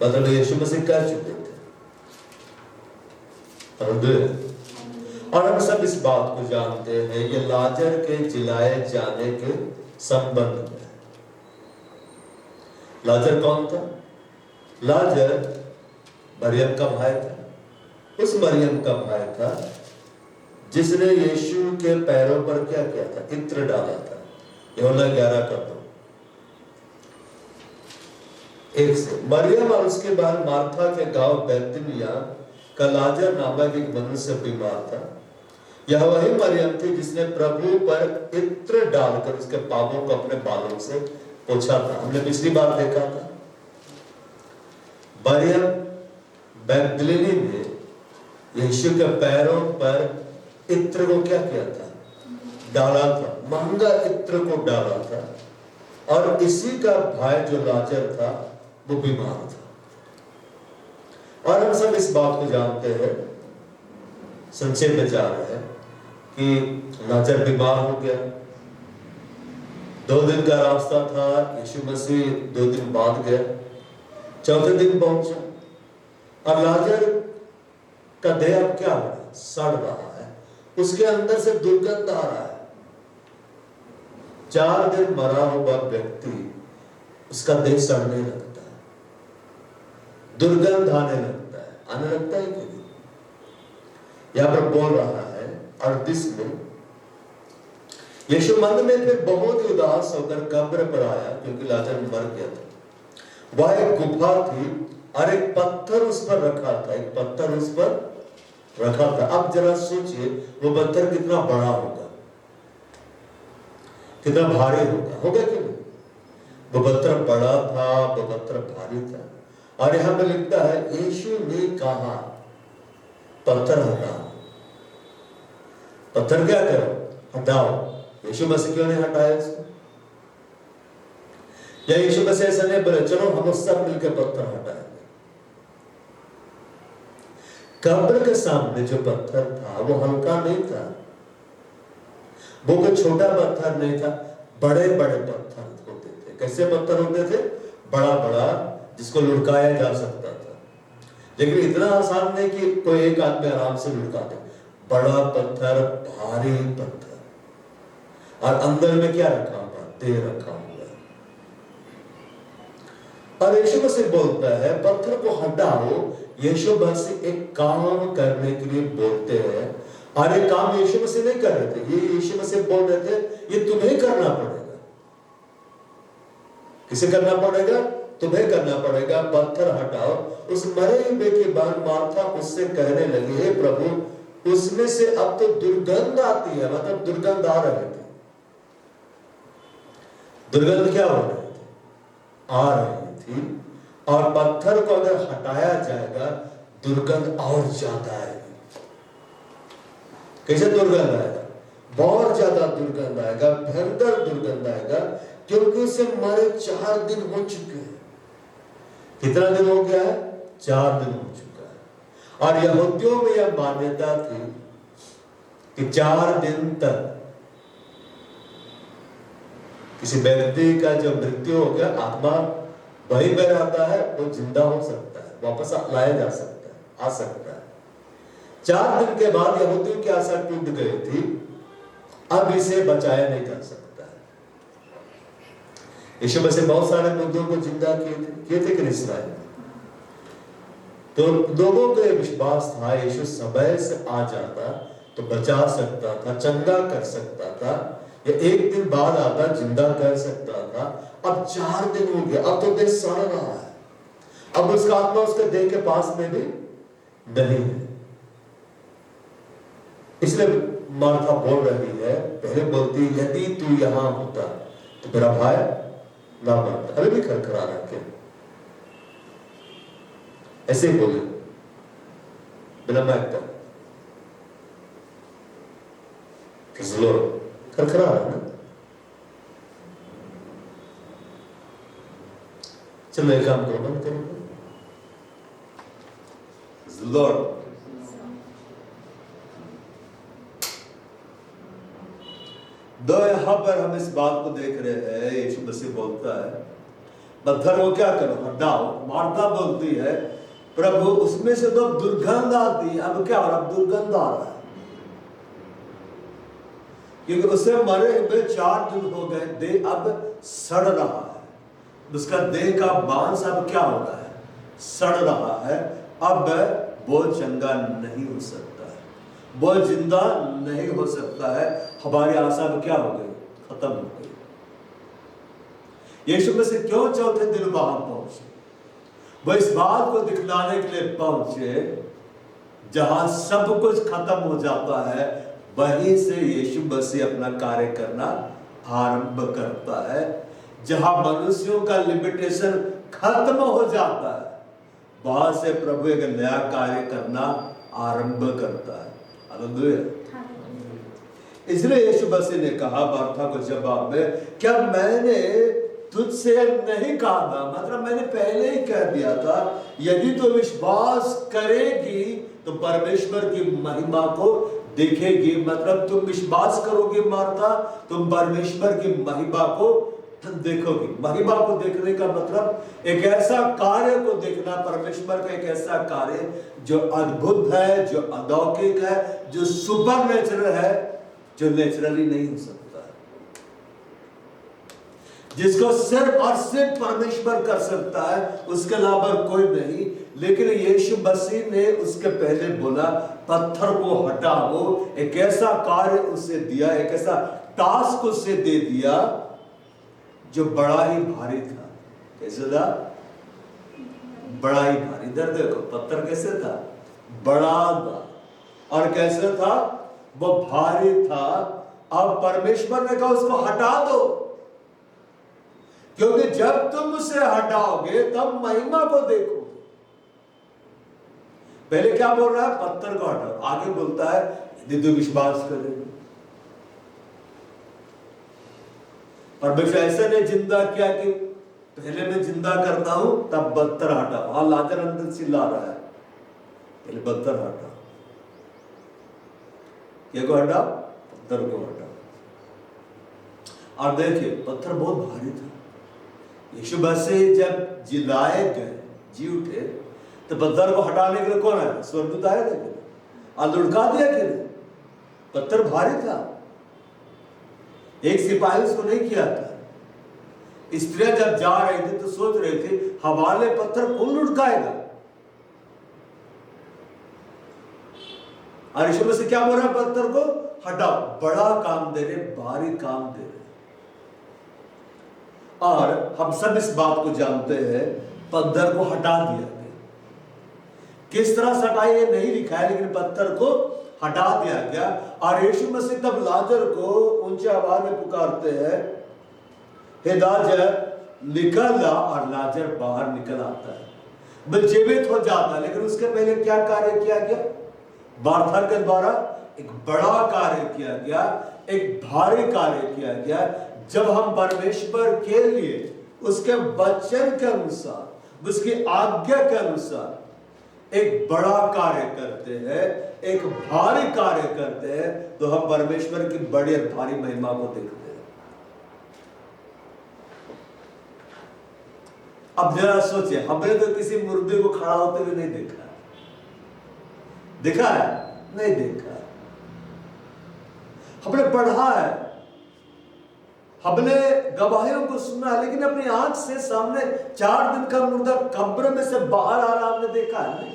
मतलब यीशु मसीह कह चुके थे। और हम सब इस बात को जानते हैं, ये लाजर के जिलाए जाने के संबंध में। लाजर कौन था? लाजर मरियम का भाई था। उस मरियम का भाई था जिसने यीशु के पैरों पर क्या किया था? इत्र डाला था। यूहन्ना 11 का 1 से। मरियम और उसके बाद मार्था के गांव बैतनिया का लाजर नामक एक मनुष्य बीमार था। यह वही मरियम थी जिसने प्रभु पर इत्र डालकर उसके पापों को अपने बालों से पोंछा था। हमने पिछली बार देखा था मरियम मैगदलिनी ने यीशु के पैरों पर इत्र को क्या किया था, डाला था, महंगा इत्र को डाला था। और इसी का भाई जो लाजर था वो बीमार था। और हम सब इस बात को जानते हैं, संक्षेप में जा रहे हैं कि लाजर बीमार हो गया। 2 दिन का रास्ता था, यीशु मसीह 2 दिन बाद गए, चौथे दिन पहुंचा और लाजर का देह अब क्या हो रहा है, सड़ रहा है, उसके अंदर से दुर्गंध आ रहा है। 4 दिन मरा हुआ व्यक्ति, उसका देह सड़ने लगता है, दुर्गंध आने लगता है, आने लगता है कि नहीं। यहां पर बोल रहा है 38 में, यीशु मन में फिर बहुत ही उदास होकर कब्र पर आया क्योंकि लाजर मर गया था। वह एक गुफा थी और एक पत्थर उस पर रखा था, एक पत्थर उस पर रखा था। अब जरा सोचिए वो पत्थर कितना बड़ा होगा, कितना भारी होगा कि नहीं। वो पत्थर बड़ा था, वो पत्थर भारी था। और यहां पर लिखता है यीशु ने कहा पत्थर हटाओ। पत्थर क्या करो, हटाओ। यीशु मसीह क्यों नहीं हटाया इसको? या यीशु मसीह ऐसा नहीं बोले चलो हम सब मिलकर पत्थर हटाएंगे। कब्र के सामने जो पत्थर था वो हल्का नहीं था, वो कोई छोटा पत्थर नहीं था, बड़े बड़े पत्थर होते थे। कैसे पत्थर होते थे? बड़ा बड़ा, जिसको लुढ़काया जा सकता था। लेकिन इतना आसान नहीं कि कोई एक आदमी आराम से लुढ़का दे। बड़ा पत्थर, भारी पत्थर, और अंदर में क्या रखा हुआ, देह रखा हुआ। और यीशु मसीह बोलता है पत्थर को हटाओ। यीशु मसीह एक काम करने के लिए बोलते हैं, और ये काम यीशु मसीह नहीं कर रहे थे, ये यीशु मसीह बोल रहे थे ये तुम्हें करना पड़ेगा। किसे करना पड़ेगा? तुम्हें करना पड़ेगा। पत्थर हटाओ। उस मरे हुए के बाद मार्था उससे कहने लगी, हे प्रभु उसमें से अब तो दुर्गंध आती है। मतलब दुर्गंध आ रहे थे। दुर्गंध क्या हो रही थी? आ रही थी। और पत्थर को अगर हटाया जाएगा दुर्गंध और ज्यादा आएगी। कैसे दुर्गंध आएगा? बहुत ज्यादा दुर्गंध आएगा, भयंकर दुर्गंध आएगा, क्योंकि उसे मरे 4 दिन हो चुके हैं। कितना दिन हो गया है? 4 दिन हो चुका है। और यहूदियों में यह मान्यता थी कि 4 दिन तक किसी व्यक्ति का जो मृत्यु हो गया, आत्मा वहीं पे रहता है, वो जिंदा हो सकता है, वापस लाया जा सकता है, आ सकता है। 4 दिन के बाद यहूदियों की आशा टूट गई थी, अब इसे बचाया नहीं जा सकता है। यीशु मसीह बहुत सारे मुद्दों को जिंदा किए थे कि इस्राएल। तो लोगों को यह विश्वास था यीशु समय से आ जाता तो बचा सकता था, चंगा कर सकता था, या 1 दिन बाद आता जिंदा कर सकता था। अब 4 दिन हो गया, अब तो देह सड़ रहा है, अब उसका आत्मा उसके देह के पास में भी नहीं है। इसलिए मार्था बोल रही है, पहले बोलती यदि तू यहां होता तो मेरा भाई ना मरता। अभी भी खरखरा रहा क्या? ऐसे ही बोले बिना माइक पर, खरखरा रहा है ना। चलो एक काम करो, बंद करो। लॉर्ड दो यहां पर हम इस बात को देख रहे हैं, यीशु मसीह बोलता है पत्थर को क्या करो, हटाओ। मार्था बोलती है प्रभु उसमें से तो दुर्गंध आती है। अब क्या हो रहा? अब दुर्गंध आ रहा है, क्योंकि उससे मरे हुए 4 दिन हो गए, देह अब सड़ रहा है। उसका देह का मांस अब क्या हो रहा है? सड़ रहा है। अब वो चंगा नहीं हो सकता है, वो जिंदा नहीं हो सकता है। हमारी आशा अब क्या हो गई? खत्म हो गई। यीशु मसीह क्यों चौथे दिन वहां पहुंचे? वो इस बात को दिखलाने के लिए पहुंचे जहां सब कुछ खत्म हो जाता है, वहीं से यीशु मसीह अपना कार्य करना आरंभ करता है। जहां मनुष्यों का लिमिटेशन खत्म हो जाता है, वहां से प्रभु एक नया कार्य करना आरंभ करता है। हालेलुया। इसलिए यीशु मसीह ने कहा मार्था को जवाब में, क्या मैंने तुझसे नहीं कहा था, मतलब मैंने पहले ही कह दिया था, यदि तो विश्वास करेगी तो परमेश्वर की महिमा को देखेगी। मतलब तुम विश्वास करोगे मार्था, तुम परमेश्वर की महिमा को देखोगे। महिमा को देखने का मतलब एक ऐसा कार्य को देखना, परमेश्वर का एक ऐसा कार्य जो अद्भुत है, जो अलौकिक है, जो सुपर नेचुरल है, जो नेचुरली नहीं हो सकता है, जिसको सिर्फ और सिर्फ परमेश्वर कर सकता है, उसके अलावा कोई नहीं। लेकिन यीशु मसीह ने उसके पहले बोला पत्थर को हटाओ। एक ऐसा कार्य उसे दिया, एक ऐसा टास्क उसे दे दिया जो बड़ा ही भारी था। कैसे था? बड़ा ही भारी। इधर देखो, पत्थर कैसे था? बड़ा था। और कैसे था? वो भारी था। अब परमेश्वर ने कहा उसको हटा दो, क्योंकि जब तुम उसे हटाओगे तब महिमा को देखो। पहले क्या बोल रहा है? पत्थर को हटाओ। आगे बोलता है यदि तुम विश्वास करेंगे। परमेश्वर ऐसा ने जिंदा किया कि पहले मैं जिंदा करता हूं तब पत्थर हटाओ। हाँ, लाजर अंदर चिल्ला रहा है, पहले पत्थर हटाओ। क्या को हटाओ? पत्थर को हटाओ। और देखिए पत्थर बहुत भारी था। यीशु मसीह जब जिलाए गए, जी उठे, तो पत्थर को हटाने के लिए कौन है? स्वर्गदूत आए थे और लुढ़का दिया कि नहीं? पत्थर भारी था। एक सिपाही उसको नहीं किया था। स्त्रियां जब जा रही थी तो सोच रही थी हवाले पत्थर कौन लुढ़काएगा। और यीशु मसीह क्या बोल रहा है? पत्थर को हटाओ। बड़ा काम दे रहे, भारी काम दे रहे। और हम सब इस बात को जानते हैं, पत्थर को हटा दिया गया। किस तरह से हटाया ये नहीं लिखा है, लेकिन पत्थर को हटा दिया गया। और यीशु मसीह तब लाजर को ऊंचे आवाज में पुकारते हैं, हे लाजर निकल आ। और लाजर बाहर निकल आता है, वह जीवित हो जाता है। लेकिन उसके पहले क्या कार्य किया गया? मार्था के द्वारा एक बड़ा कार्य किया गया, एक भारी कार्य किया गया। जब हम परमेश्वर के लिए उसके वचन के अनुसार, उसकी आज्ञा के अनुसार एक बड़ा कार्य करते हैं, एक भारी कार्य करते हैं, तो हम परमेश्वर की बड़ी और भारी महिमा को देखते हैं। अब जरा सोचिए, हमने तो किसी मुर्दे को खड़ा होते हुए नहीं देखा। देखा है? नहीं देखा। हमने पढ़ा है, हमने गवाहियों को सुना, लेकिन अपनी आंख से सामने 4 दिन का मुर्दा कब्र में से बाहर आ रहा हमने देखा है?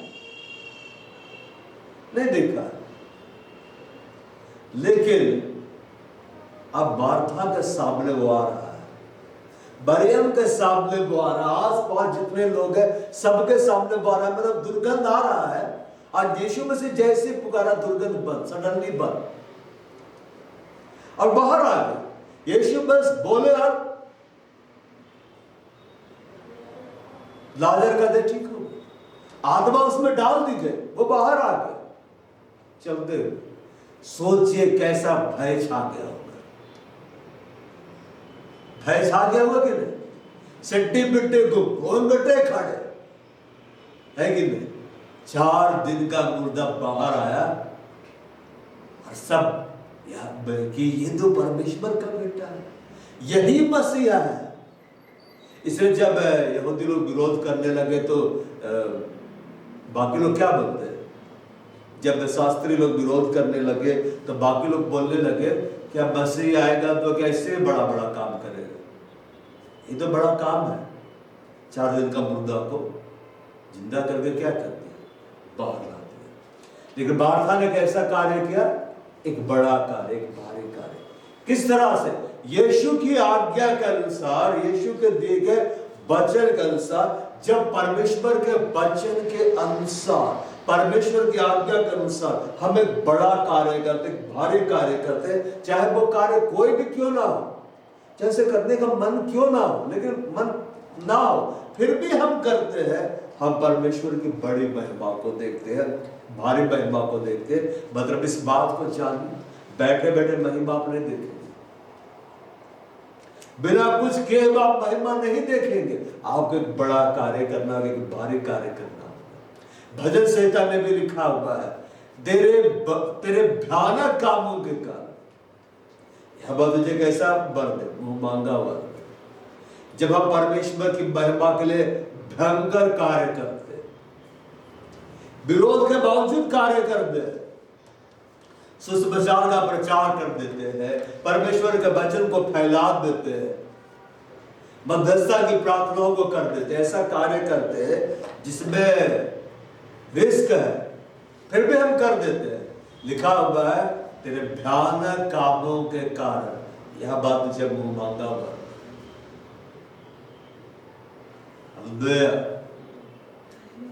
नहीं देखा। लेकिन अब मार्था के सामने वो आ रहा है, मरियम के सामने वो आ रहा है, आस पास जितने लोग हैं सबके सामने वो आ रहा है। मतलब दुर्गंध आ रहा है। और यीशु मसीह जैसे पुकारा, दुर्गंध बंद, सडनली बंद, और बाहर आ गए। यीशु बस बोले और लाजर का देह ठीक हो गया, आत्मा उसमें डाल दी गई, वो बाहर आ गए चलते हुए। सोचिए कैसा भय छा गया होगा। भय छा गया होगा कि नहीं? सिट्टी पिट्टी को घूम बैठे खड़े है कि नहीं? 4 दिन का मुर्दा बाहर आया और सब कि ये तो परमेश्वर का बेटा है, यही मसीहा है। इसलिए जब यहूदी लोग विरोध करने लगे तो बाकी लोग क्या बोलते हैं? जब शास्त्री लोग विरोध करने लगे तो बाकी लोग बोलने लगे क्या मसीह आएगा तो क्या इससे बड़ा बड़ा काम करेगा? ये तो बड़ा काम है। 4 दिन का मुर्दा को जिंदा करके क्या कर दिया? बाहर ला दिया। लेकिन मार्था ने कैसा कार्य किया? एक बड़ा कार्य, एक भारी कार्य। किस तरह से? यीशु की आज्ञा के अनुसार, यीशु के दिए गए वचन के अनुसार जब परमेश्वर के वचन के अनुसार, परमेश्वर की आज्ञा के अनुसार हम एक बड़ा कार्य करते, भारी कार्य करते, चाहे वो कार्य कोई भी क्यों ना हो, जैसे करने का मन क्यों ना हो, लेकिन मन ना हो फिर भी हम करते हैं, हम परमेश्वर की बड़ी महिमा को देखते हैं, भारी महिमा को देखते हैं। मतलब इस बात को जानिए, बैठे बैठे महिमा आप नहीं देखेंगे, बिना कुछ किए आप महिमा नहीं देखेंगे। आपको एक बड़ा कार्य करना, एक भारी कार्य करना। भजन संहिता में भी लिखा हुआ है, तेरे भयानक कामों के कारण यह तुझे कैसा वर दे, मुंह मांगा वर। जब हम परमेश्वर की महिमा के लिए भयंकर कार्य करते, विरोध के बावजूद कार्य करते, सुसमाचार का प्रचार कर देते हैं, परमेश्वर के वचन को फैला देते हैं, मध्यस्थता की प्रार्थनाओं को कर देते हैं, ऐसा कार्य करते हैं जिसमें रिस्क है, फिर भी हम कर देते हैं। लिखा हुआ है, तेरे भयानक कामों के कारण यह बात तुझे मुंह मांगा हुआ।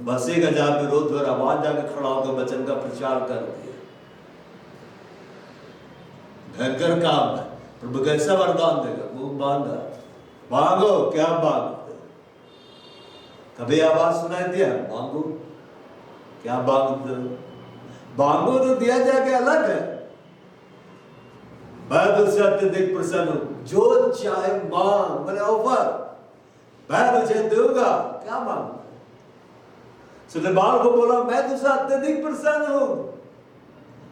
बसी का जहां विरोध और आवाज जाके खड़ा होकर वचन का प्रचार कर दिया, भयंकर काम है। प्रभु कैसा वरदान देगा, मुंह मांगा, मांगो, क्या मांगते? कभी आवाज सुनाई दिया, मांगो, क्या मांगते हो? मांगो तो दिया जाके अलग है, मैं तुझसे अत्यधिक प्रसन्न हूं, जो चाहे मांग, मैंने ऑफर, मैं तुझे दूंगा, क्या मांग? सुलेमान को बोला, मैं तुझसे अत्यधिक प्रसन्न हूं,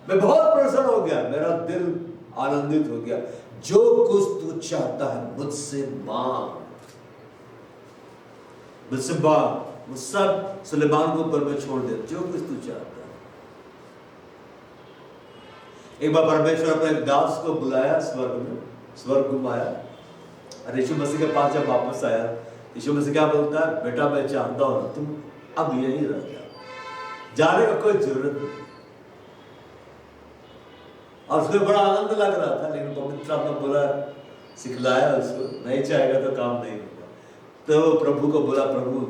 मैं बहुत प्रसन्न हो गया, मेरा दिल आनंदित हो गया, जो कुछ तू चाहता है मुझसे मांग, मुझसे मांग। वो सब सुलेमान को ऊपर में छोड़ दे, जो कुछ तू चाहता है। एक बार परमेश्वर अपने दास को बुलाया स्वर्ग में, स्वर्ग घुमाया, और यीशु मसीह के पास जब वापस आया, यीशु मसीह क्या बोलता है, बेटा मैं चाहता हूं तुम अब यहीं रह जाओ, जाने का कोई जरूरत नहीं। और उसको बड़ा आनंद लग रहा था, लेकिन पवित्र आत्मा बोला, सिखलाया उसको, नहीं चाहेगा तो काम नहीं होगा। तो प्रभु को बोला, प्रभु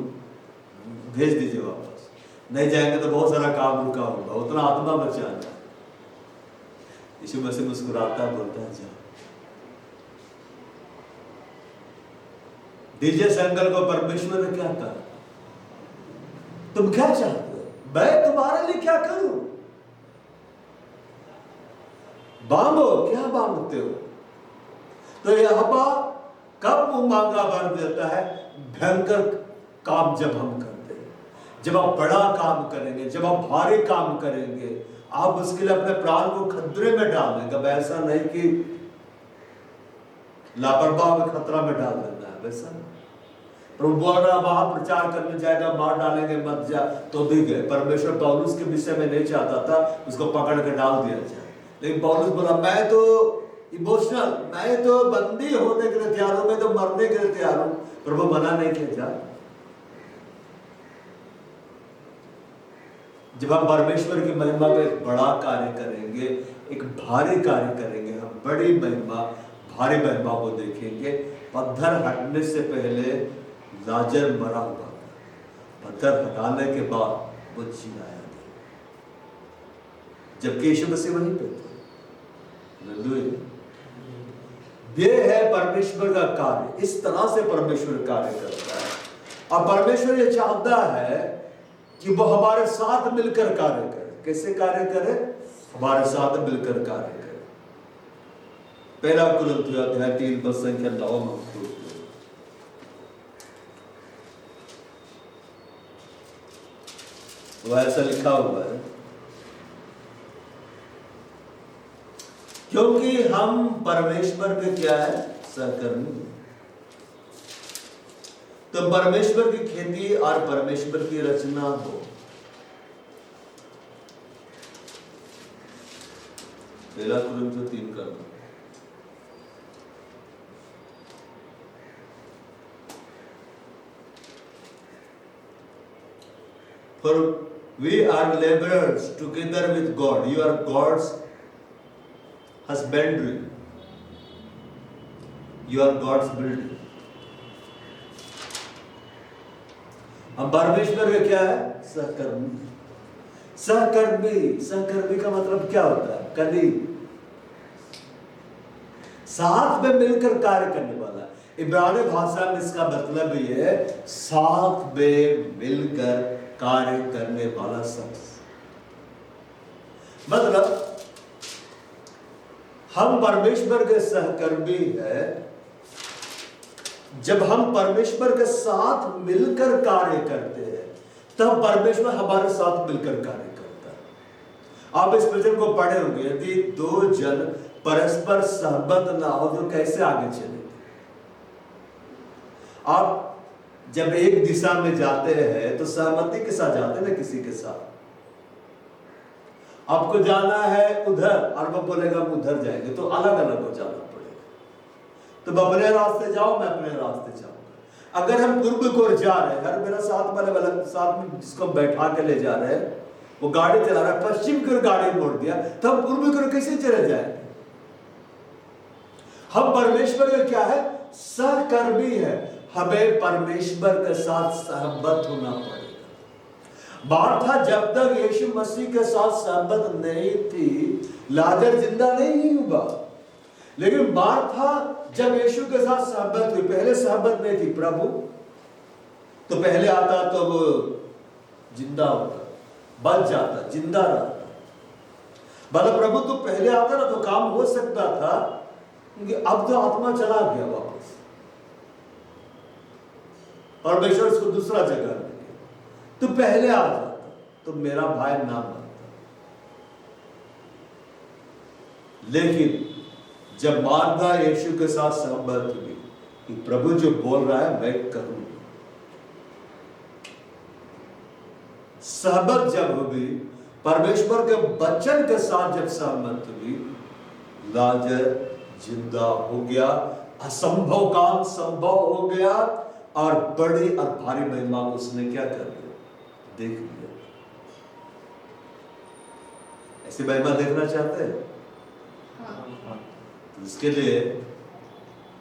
भेज दीजिए वापस, नहीं जाएंगे तो बहुत सारा काम रुका होगा, उतना आत्मा बचाना। यीशु मसीह मुस्कुराता बोलता है, जाओ। डीजे संगल को परमेश्वर ने क्या कहा, तुम क्या चाहते हो, मैं तुम्हारे लिए क्या करूं? मांगो, क्या मांगते हो? तो यहोवा कब मुंह मांगा वर देता है? भयंकर काम जब हम करते हैं, जब आप बड़ा काम करेंगे, जब आप भारी काम करेंगे, आप उसके लिए अपने प्राण को खतरे में डाल देंगे। अब ऐसा नहीं कि लापरवाह में खतरा में डाल देना है, वैसा प्रभु वहां प्रचार करने जाएगा, मार डालेंगे मत जा, तो भी गए। परमेश्वर पौलुस के विषय में नहीं चाहता था उसको पकड़ के डाल दिया जाए, लेकिन पौलुस बोला, मैं तो इमोशनल, मैं तो बंदी होने के लिए तैयार हूं, मैं तो मरने के लिए तैयार हूं। प्रभु मना नहीं किया। जा, जब हम परमेश्वर की महिमा पे एक बड़ा कार्य करेंगे, एक भारी कार्य करेंगे, हम बड़ी महिमा, भारी महिमा को देखेंगे। पत्थर हटने से पहले लाजर मरा हुआ, पत्थर हटाने के बाद वो जिलाया गया, जबकि यीशु मसीह वहीं पे थे। ये है परमेश्वर का कार्य, इस तरह से परमेश्वर कार्य करता है। और परमेश्वर ये चाहता है कि वो हमारे साथ मिलकर कार्य करे। कैसे कार्य करे? हमारे साथ मिलकर कार्य करे। पहला कुरिन्थियों अध्याय 3 पद संख्या 9 में वो ऐसा लिखा हुआ है, क्योंकि हम परमेश्वर के क्या है? सहकर्मी। तो परमेश्वर की खेती और परमेश्वर की रचना हो। पहला कुरिन्थियों 3 का For we are laborers together with God. You are God's husbandry. You are God's building. हम परमेश्वर के क्या है? सहकर्मी। सहकर्मी, सहकर्मी का मतलब क्या होता है? कलीग, साथ में मिलकर कार्य करने वाला। इब्रानी भाषा में इसका मतलब ये है साथ में मिलकर कार्य करने वाला शख्स। मतलब हम परमेश्वर के सहकर्मी हैं जब हम परमेश्वर के साथ मिलकर कार्य करते हैं, तब परमेश्वर हमारे साथ मिलकर कार्य करता है। आप इस वचन को पढ़े होंगे, यदि दो जन परस्पर सहमत ना हो तो कैसे आगे चलेंगे? आप जब एक दिशा में जाते हैं तो सहमति के साथ जाते हैं ना, किसी के साथ। आपको जाना है उधर और वो बोलेगा हम उधर जाएंगे, तो अलग अलग हो जाना पड़ेगा। तुम अपने रास्ते जाओ, मैं अपने रास्ते जाऊंगा। अगर हम पूर्व को जा रहे हैं, अगर मेरा साथ वाले साथ में जिसको बैठा के ले जा रहे हैं वो गाड़ी चला रहा है, पश्चिम की ओर गाड़ी मोड़ दिया, तो हम पूर्व की ओर कैसे चले जाएंगे? हम परमेश्वर के क्या है? सहकर्मी है। हमें परमेश्वर के साथ सहमत होना पड़ेगा। मार्था जब तक यीशु मसीह के साथ सहमत नहीं थी, लाजर जिंदा नहीं हुआ। लेकिन मार्था जब यीशु के साथ सहमत हुई, पहले सहमत नहीं थी, प्रभु तो पहले आता तो वो जिंदा होता, बच जाता, जिंदा रहता। भला प्रभु तो पहले आता ना तो काम हो सकता था, क्योंकि अब तो आत्मा चला गया वापस, परमेश्वर उसको दूसरा जगह ले गया। तो पहले आ जाता तो मेरा भाई ना मरता। लेकिन जब मार्था यीशु के साथ सहमत हुई कि प्रभु जो बोल रहा है मैं करूंगा, सहमत जब हुई, परमेश्वर के वचन के साथ जब सहमत हुई, लाजर जिंदा हो गया, असंभव काम संभव हो गया और बड़ी और भारी महिमा उसने क्या कर दिया? देख लिया। ऐसी महिमा देखना चाहते हैं? तो इसके लिए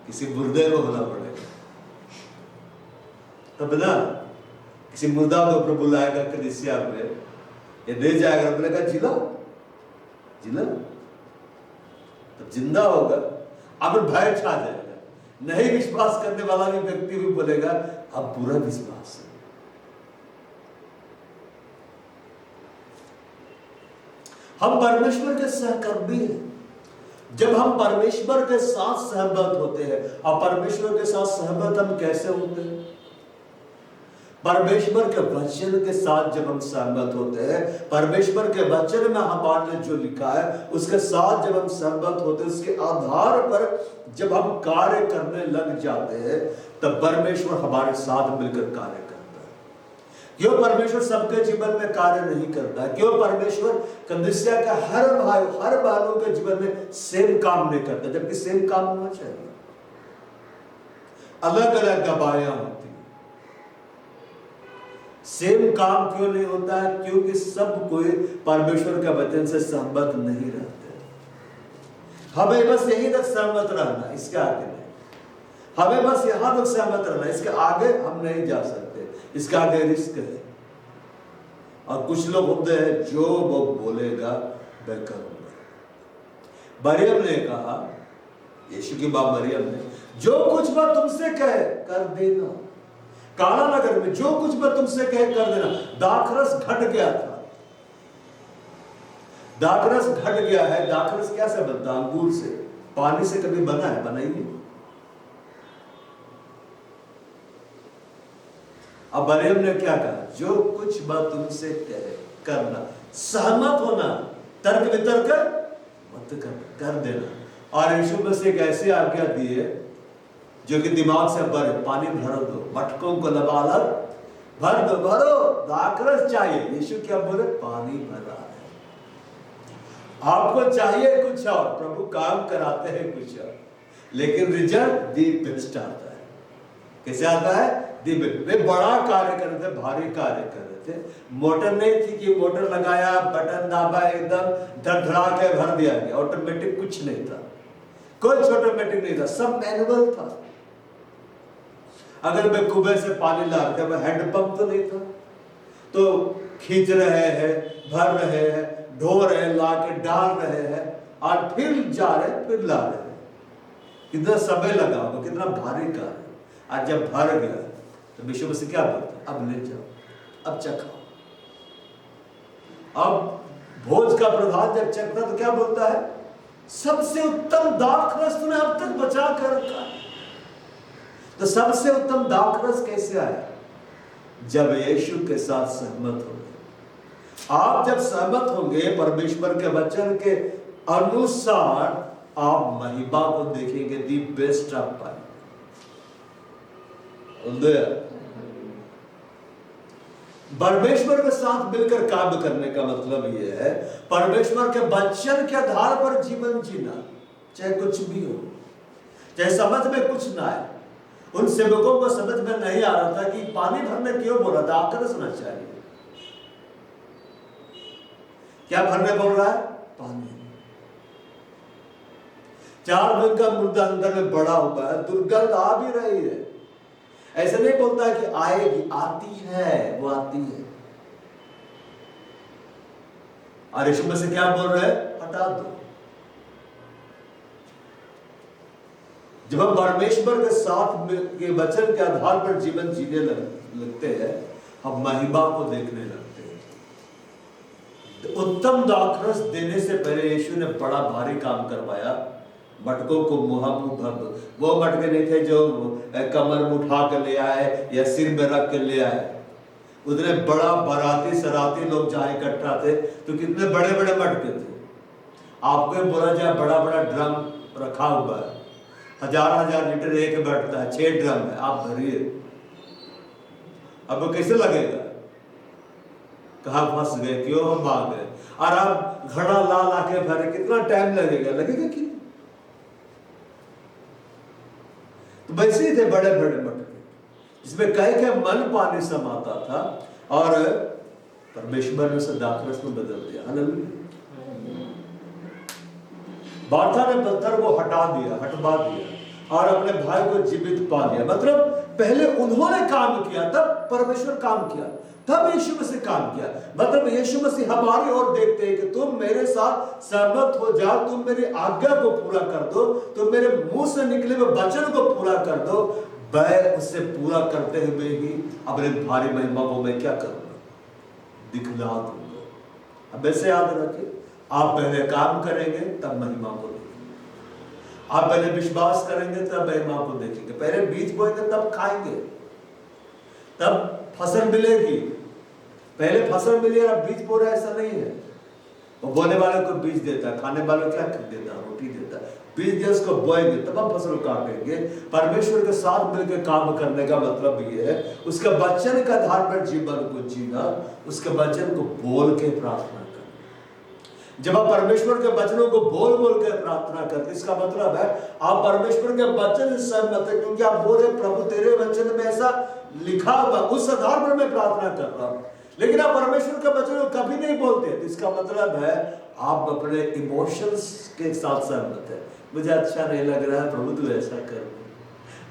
किसी मुर्दे को होना पड़ेगा, तब ना किसी मुर्दा को प्रभु लाएगा कलीसिया में, ये दे जाएगा, बोलेगा जिला जिला, तब जिंदा होगा। अब भय छा जाएगा। नहीं विश्वास करने वाला भी व्यक्ति भी बोलेगा अब पूरा विश्वास है। हम परमेश्वर के सहकर्मी हैं। जब हम परमेश्वर के साथ सहमत होते हैं, और परमेश्वर के साथ सहमत हम कैसे होते हैं? परमेश्वर के वचन के साथ जब हम सहमत होते हैं, परमेश्वर के वचन में हमारे जो लिखा है उसके साथ जब हम सहमत होते हैं, उसके आधार पर जब हम कार्य करने लग जाते हैं, तब परमेश्वर हमारे साथ मिलकर कार्य करता है। क्यों परमेश्वर सबके जीवन में कार्य नहीं करता? क्यों परमेश्वर कलीसिया का हर भाई हर बहनों के जीवन में सेम काम नहीं करता? जबकि सेम काम होना चाहिए। अलग अलग गवाहियां होती, सेम काम क्यों नहीं होता है? क्योंकि सब कोई परमेश्वर के वचन से सहमत नहीं रहते। हमें बस यही तक सहमत रहना, इसके आगे नहीं। हमें बस यहां तक सहमत रहना, इसके आगे हम नहीं जा सकते, इसके आगे रिस्क है। और कुछ लोग होते हैं जो वो बोलेगा मैं करूंगा। मरियम ने कहा, यीशु की मां मरियम ने, जो कुछ मैं तुमसे कहे कर देना। काला नगर में जो कुछ मैं तुमसे कहे कर देना। दाखरस घट गया था, दाखरस घट गया है। दाखरस क्या से बनता? अंगूर से। पानी से कभी बना है? बना ही नहीं। अब मरियम ने क्या कहा? जो कुछ मैं तुमसे कहे करना, सहमत होना, तर्क वितर्क मत कर देना। और यीशु मसीह एक ऐसी आज्ञा दी है जो कि दिमाग से भरे, पानी भर दो, मटकों को लबालब भर दो, भरो, दाखरस चाहिए। यीशु क्या बोले? पानी भरा है। आपको चाहिए कुछ और, प्रभु काम कराते हैं कुछ और, लेकिन रिजल्ट दी बेस्ट आता है। कैसे आता है? The best. वे बड़ा कार्य कर रहे थे, भारी कार्य कर रहे थे। मोटर नहीं थी कि मोटर लगाया, बटन दाबा, एकदम धड़धड़ा के भर दिया गया। ऑटोमेटिक कुछ नहीं था, कुछ ऑटोमेटिक नहीं था, सब मैनुअल था। अगर मैं कुएं से पानी ला रहा था, मैं हैंडपंप तो नहीं था, तो खींच रहे हैं, भर रहे हैं, ढो रहे हैं, ला के डाल रहे हैं और फिर जा रहे हैं, फिर ला रहे हैं। कितना समय लगा होगा, कितना भारी कार्य। आज जब भर गया तो यीशु मसीह क्या बोलता, अब ले जाओ, अब चखाओ। अब भोज का प्रधान जब चखता तो क्या बोलता है, सबसे उत्तम दाखरस तूने अब तक बचा कर रखा है। तो सबसे उत्तम दाखरस कैसे आया, जब यीशु के साथ सहमत हो गए। आप जब सहमत होंगे परमेश्वर के वचन के अनुसार, आप महिमा को देखेंगे, दी बेस्ट आप पाएंगे। परमेश्वर के साथ मिलकर काम करने का मतलब यह है, परमेश्वर के वचन के आधार पर जीवन जीना, चाहे कुछ भी हो, चाहे समझ में कुछ ना आए। उन सेवकों को समझ में नहीं आ रहा था कि पानी भरने क्यों बोला था, आकर सुनना चाहिए। क्या भरने बोल रहा है, पानी। 4 दिन का मुर्दा अंदर में बड़ा हुआ है, दुर्गंध आ भी रही है। ऐसे नहीं बोलता है कि आएगी, आती है, वो आती है। और यीशु मसीह क्या बोल रहे हैं, हटा दो। जब हम परमेश्वर के साथ के वचन के आधार पर जीवन जीने लगते हैं, हम महिमा को देखने लगते हैं। उत्तम दाखरस देने से पहले यीशु ने बड़ा भारी काम करवाया। मटकों को मुंह भर, वो मटके नहीं थे जो कमर में उठा कर ले आए या सिर में रख कर ले आए। उतने बड़ा बाराती सराती लोग जहां इकट्ठा थे तो कितने बड़े बड़े मटके थे। आपको बोला जाए बड़ा बड़ा ड्रम रखा हुआ है, 1000 लीटर एक बैठता है, 6 ड्रम है, आप भरिए। अब वो कैसे लगेगा, कहाँ फंस गए, क्यों हम भाग गए। और आप घड़ा ला ला के भरे, कितना टाइम लगेगा कि तो वैसे ही थे बड़े बड़े मटके, जिसमें कई मन पानी समाता था, और परमेश्वर ने उसे दाखरस में बदल दिया। हालेलुया। मार्था ने पत्थर को हटवा दिया और अपने भाई को जीवित पा लिया। मतलब पहले उन्होंने काम किया, तब परमेश्वर काम किया, तब यीशु मसीह काम किया। मतलब यीशु मसीह हमारी ओर देखते हैं कि तुम मेरे साथ सहमत हो जाओ, तुम मेरी आज्ञा को पूरा कर दो, तुम मेरे मुंह से निकले हुए वचन को पूरा कर दो। मैं उससे पूरा करते हुए ही अपने भारी महिमा को मैं क्या करूंगा, दिखला दूंगा। अब ऐसे याद रखिए, आप पहले काम करेंगे तब महिमा को देखेंगे। आप पहले विश्वास करेंगे तब महिमा को देखेंगे। पहले बीज बोएंगे तब खाएंगे, तब फसल मिलेगी। पहले फसल मिले और बीज बो रहा, ऐसा नहीं है। वो बोने वाले को बीज देता, खाने वाले को क्या देता, रोटी देता। बीज दे, उसको बोएंगे तब हम फसल काटेंगे। परमेश्वर के साथ मिलकर काम करने का मतलब ये है, उसके वचन के आधार पर जीवन को जीना, उसके वचन को बोल के प्रार्थना करना। जब आप परमेश्वर के वचनों को बोल बोल के प्रार्थना करते, इसका मतलब है आप परमेश्वर के वचन से सहमत है, क्योंकि आप बोल रहे प्रभु तेरे वचन में ऐसा लिखा हुआ, उस आधार पर मैं प्रार्थना कर रहा हूं। लेकिन आप परमेश्वर का वचन को कभी नहीं बोलते, तो इसका मतलब है आप अपने इमोशंस के साथ सहमत है। मुझे अच्छा नहीं लग रहा है, प्रभु तू ऐसा कर,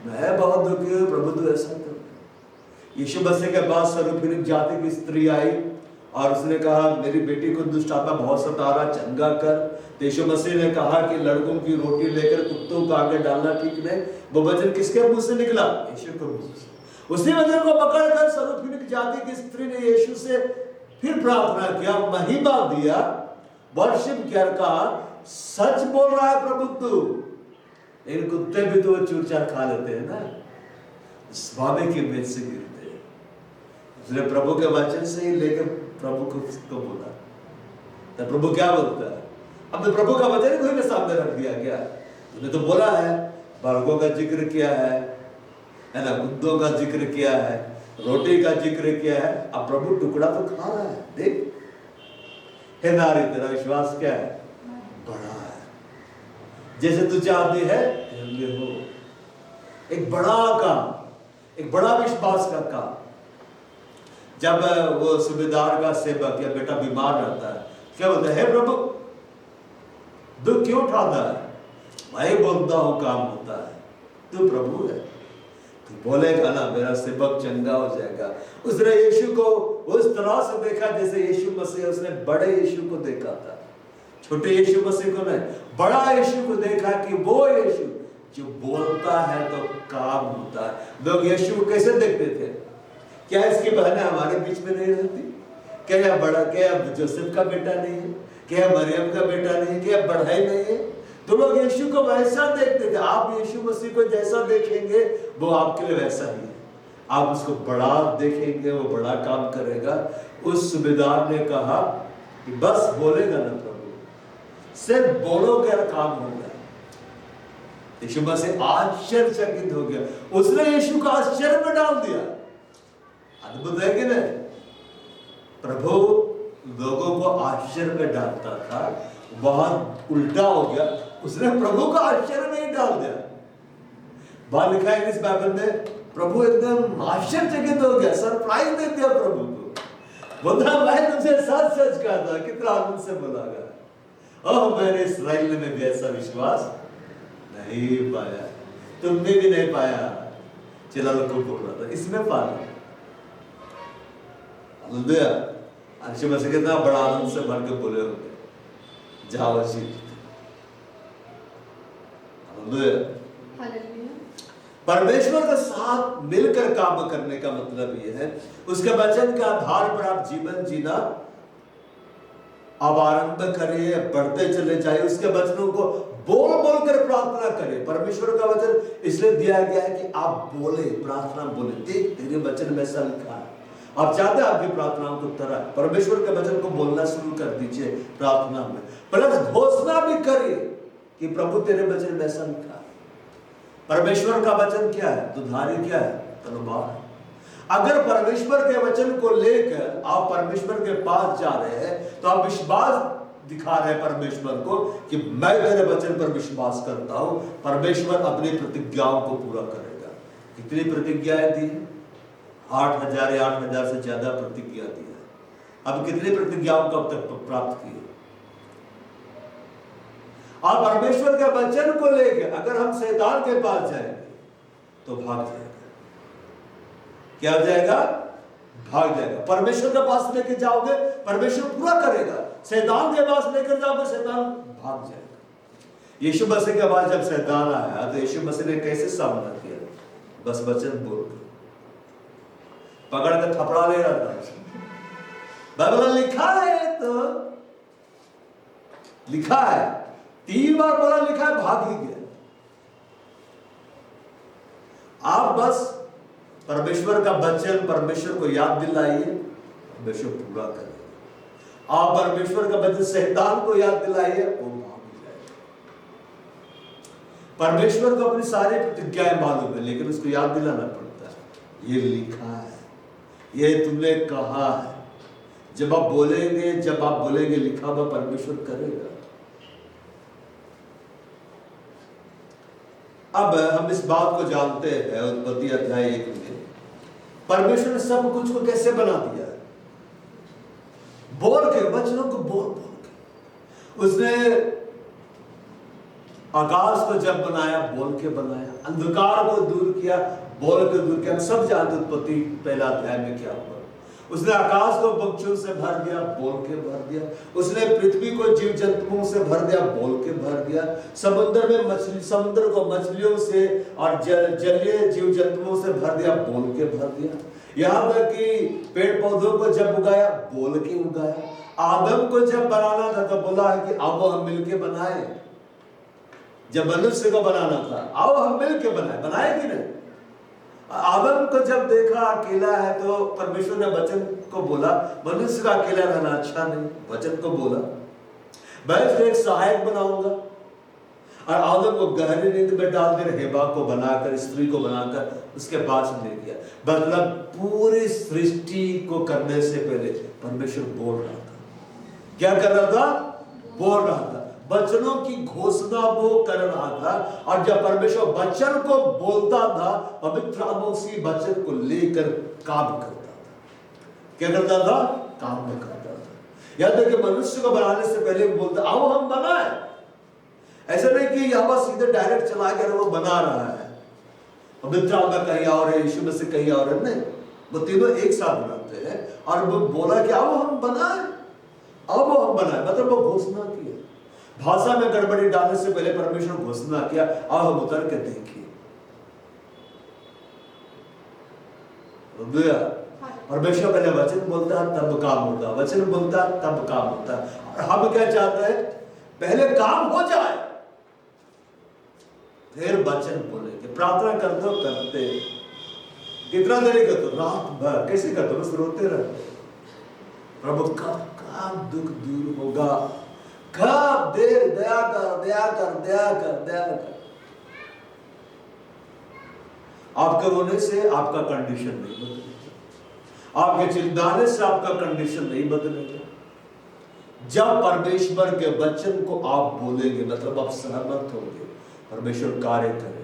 मैं बहुत दुखी हूं, प्रभु तू ऐसा कर। यीशु मसीह के बाद सरूफिनिक जाति की स्त्री आई और उसने कहा मेरी बेटी को दुष्ट आत्मा बहुत सता रहा, चंगा कर। यीशु मसीह ने कहा कि लड़कों की रोटी लेकर कुत्तों को आगे डालना ठीक नहीं। वो वचन किसके मुंह से निकला, यीशु के मुंह से। उसी वचन को पकड़कर सरूफिनिक जाति की स्त्री ने यीशु से फिर प्रार्थना किया, महिमा दिया, वर्शिप किया, कहा सच बोल रहा है प्रभु तू। इन कुत्ते भी तो चूर-चार खा लेते हैं ना, स्वामी की मेज से गिरते हैं। उसने प्रभु के वचन से ही लेकर प्रभु को बोला, तो प्रभु क्या बोलता है, अब तो प्रभु का वचन कोई ने सामने रख दिया क्या? तूने तो बोला है, बालकों का जिक्र किया है ना, कुत्तों का जिक्र किया है, रोटी का जिक्र किया है, अब प्रभु टुकड़ा तो खा रहा है। देख हे नारी, तेरा विश्वास क्या है, बड़ा है, जैसे तू चाहती है हो। एक बड़ा काम, एक बड़ा विश्वास का काम। जब वो सूबेदार का सेवक या बेटा बीमार रहता है, क्या बोलता है, हे प्रभु दुख क्यों उठाता है? मैं बोलता हूं काम होता है, तू प्रभु है। तो बोलेगा ना मेरा सेवक चंगा हो जाएगा। उसने यीशु को उस तरह से देखा जैसे यीशु मसीह, उसने बड़े यीशु को देखा था, छोटे यीशु मसीह को नहीं, बड़ा यीशु को देखा कि वो यीशु जो बोलता है तो काम होता है। लोग यीशु को कैसे देखते थे? क्या इसकी बहनें हमारे बीच में नहीं रहती? क्या यह बड़ा, क्या जोसेफ का बेटा नहीं है? क्या मरियम का बेटा नहीं है? क्या बढ़ाई नहीं है? तो लोग यीशु को वैसा देखते थे। आप यीशु मसीह को जैसा देखेंगे वो आपके लिए वैसा ही है। आप उसको बड़ा देखेंगे, वो बड़ा काम करेगा। उस सूबेदार ने कहा कि बस बोलेगा ना प्रभु, सिर्फ बोलोगे काम होगा। यीशु मसीह आश्चर्यचकित हो गया, उसने यीशु को आश्चर्य में डाल दिया। अद्भुत है कि नहीं? प्रभु लोगों को आश्चर्य में डालता था, वहां उल्टा हो गया, उसने प्रभु को आश्चर्य में ही डाल दिया। बाहर लिखा है इस बाइबल में, प्रभु एकदम आश्चर्यचकित हो गया, सरप्राइज दे दिया प्रभु को। बोलता मैं तुमसे सच सच कहा था, कितना आनंद से बोला गया। ओह मैंने इस्राएल में भी ऐसा विश्वास नहीं पाया, तुमने भी नहीं पाया। चिल्ला को बोल रहा था, इसमें पाया। यीशु मसीह कितना बड़ा आनंद से भर के बोले होंगे, जाओ जी। परमेश्वर के साथ मिलकर काम करने का मतलब यह है, उसके वचन के आधार पर आप जीवन जीना अब आरंभ करिए, बढ़ते चले जाइए। उसके वचनों को बोल बोल कर प्रार्थना करें। परमेश्वर का वचन इसलिए दिया गया है कि आप बोले, प्रार्थना बोले। देख तेरे वचन में ऐसा लिखा है, आप चाहते हैं आपकी प्रार्थनाओं को उत्तर आए। परमेश्वर के वचन को बोलना शुरू कर दीजिए प्रार्थना में, प्लस घोषणा भी करिए कि प्रभु तेरे वचन में ऐसा लिखा है। परमेश्वर का वचन क्या है? दुधारी क्या है? तलवार। अगर परमेश्वर के वचन को लेकर आप परमेश्वर के पास जा रहे हैं तो आप विश्वास दिखा रहे हैं परमेश्वर को कि मैं तेरे वचन पर विश्वास करता हूं, परमेश्वर अपनी प्रतिज्ञाओं को पूरा करेगा। कितनी प्रतिज्ञाएं दी? 8,000 या 8,000 से ज्यादा प्रतिज्ञा दी है। अब कितनी प्रतिज्ञाओं को अब तक प्राप्त की? और परमेश्वर के वचन को लेकर अगर हम शैतान के पास जाएंगे तो भाग जाएगा। क्या हो जाएगा? भाग जाएगा। परमेश्वर के पास लेके जाओगे, परमेश्वर पूरा करेगा। शैतान के पास लेकर जाओगे, शैतान भाग जाएगा। यीशु मसीह के पास जब शैतान आया तो यीशु मसीह ने कैसे सामना किया? बस वचन बोल के पकड़ कर थपड़ा ले रहा था। बाइबल लिखा है, तो लिखा है, 3 बार बोला, लिखा है, भाग ही गया। आप बस परमेश्वर का वचन परमेश्वर को याद दिलाइए, परमेश्वर पूरा करेगा। आप परमेश्वर का वचन शैतान को याद दिलाइए, वो भाग जाएगा। परमेश्वर को अपनी सारी प्रतिज्ञाएं मालूम है, लेकिन उसको याद दिलाना पड़ता है। ये लिखा है, ये तुमने कहा है। जब आप बोलेंगे लिखा हुआ परमेश्वर करेगा। अब हम इस बात को जानते हैं, उत्पत्ति अध्याय 1 में परमेश्वर ने सब कुछ को कैसे बना दिया? बोल के, वचनों को बोल बोल के। उसने आकाश को जब बनाया, बोल के बनाया। अंधकार को दूर किया, बोल के दूर किया। हम सब जानते उत्पत्ति 1 अध्याय में क्या हुआ। उसने आकाश को पक्षियों से भर दिया, बोल के भर दिया। उसने पृथ्वी को जीव जंतुओं से भर दिया, बोल के भर दिया। समुद्र को मछलियों से और जलीय जीव जंतुओं से भर दिया, बोल के भर दिया। यहाँ तक कि पेड़ पौधों को जब उगाया, बोल के उगाया। आदम को जब बनाना था तो बोला है कि आओ हम मिलके बनाए। जब मनुष्य को बनाना था, आओ हम मिलके बनाए कि नहीं? आदम को जब देखा अकेला है तो परमेश्वर ने वचन को बोला, मनुष्य का अकेला रहना अच्छा नहीं। वचन को बोला, मैं एक सहायक बनाऊंगा। और आदम को गहरी नींद में डाल कर हेबा को बनाकर, स्त्री को बनाकर उसके पास ले गया। मतलब पूरी सृष्टि को करने से पहले परमेश्वर बोल रहा था। क्या कर रहा था? बोल रहा था। वचनों की घोषणा वो कर रहा था। और जब परमेश्वर वचन को बोलता था, पवित्र आत्मा उसी वचन को लेकर काम करता था। क्या करता था? काम करता था। याद है कि मनुष्य को बनाने से पहले बोलता, आओ हम बनाए। ऐसा नहीं कि यहां पर सीधे डायरेक्ट चला कर वो बना रहा है। पवित्र आत्मा कहीं और है, यीशु मसीह कहीं और है, नहीं, वो तीनों एक साथ बनाते हैं। और वो बोला कि अब हम बनाए, मतलब वो घोषणा किया। भाषा में गड़बड़ी डालने से पहले परमेश्वर घोषणा किया, अब हम उतर के देखिए। परमेश्वर पहले वचन बोलता है तब काम होता है, वचन बोलता है तब काम होता है। और हम क्या चाहते हैं, पहले काम हो जाए फिर वचन बोलेंगे। प्रार्थना करते कितना देरी करते हो, रात भर कैसे करते हो, बस रोते रहते। प्रभु कब दुख दूर होगा, कब देर, दया कर। आपके रोने से आपका कंडीशन नहीं बदलेगा, आपके चिल्लाने से आपका कंडीशन नहीं बदलेगा। जब परमेश्वर के वचन को आप बोलेंगे, मतलब आप सहमत होंगे, परमेश्वर कार्य करेगा।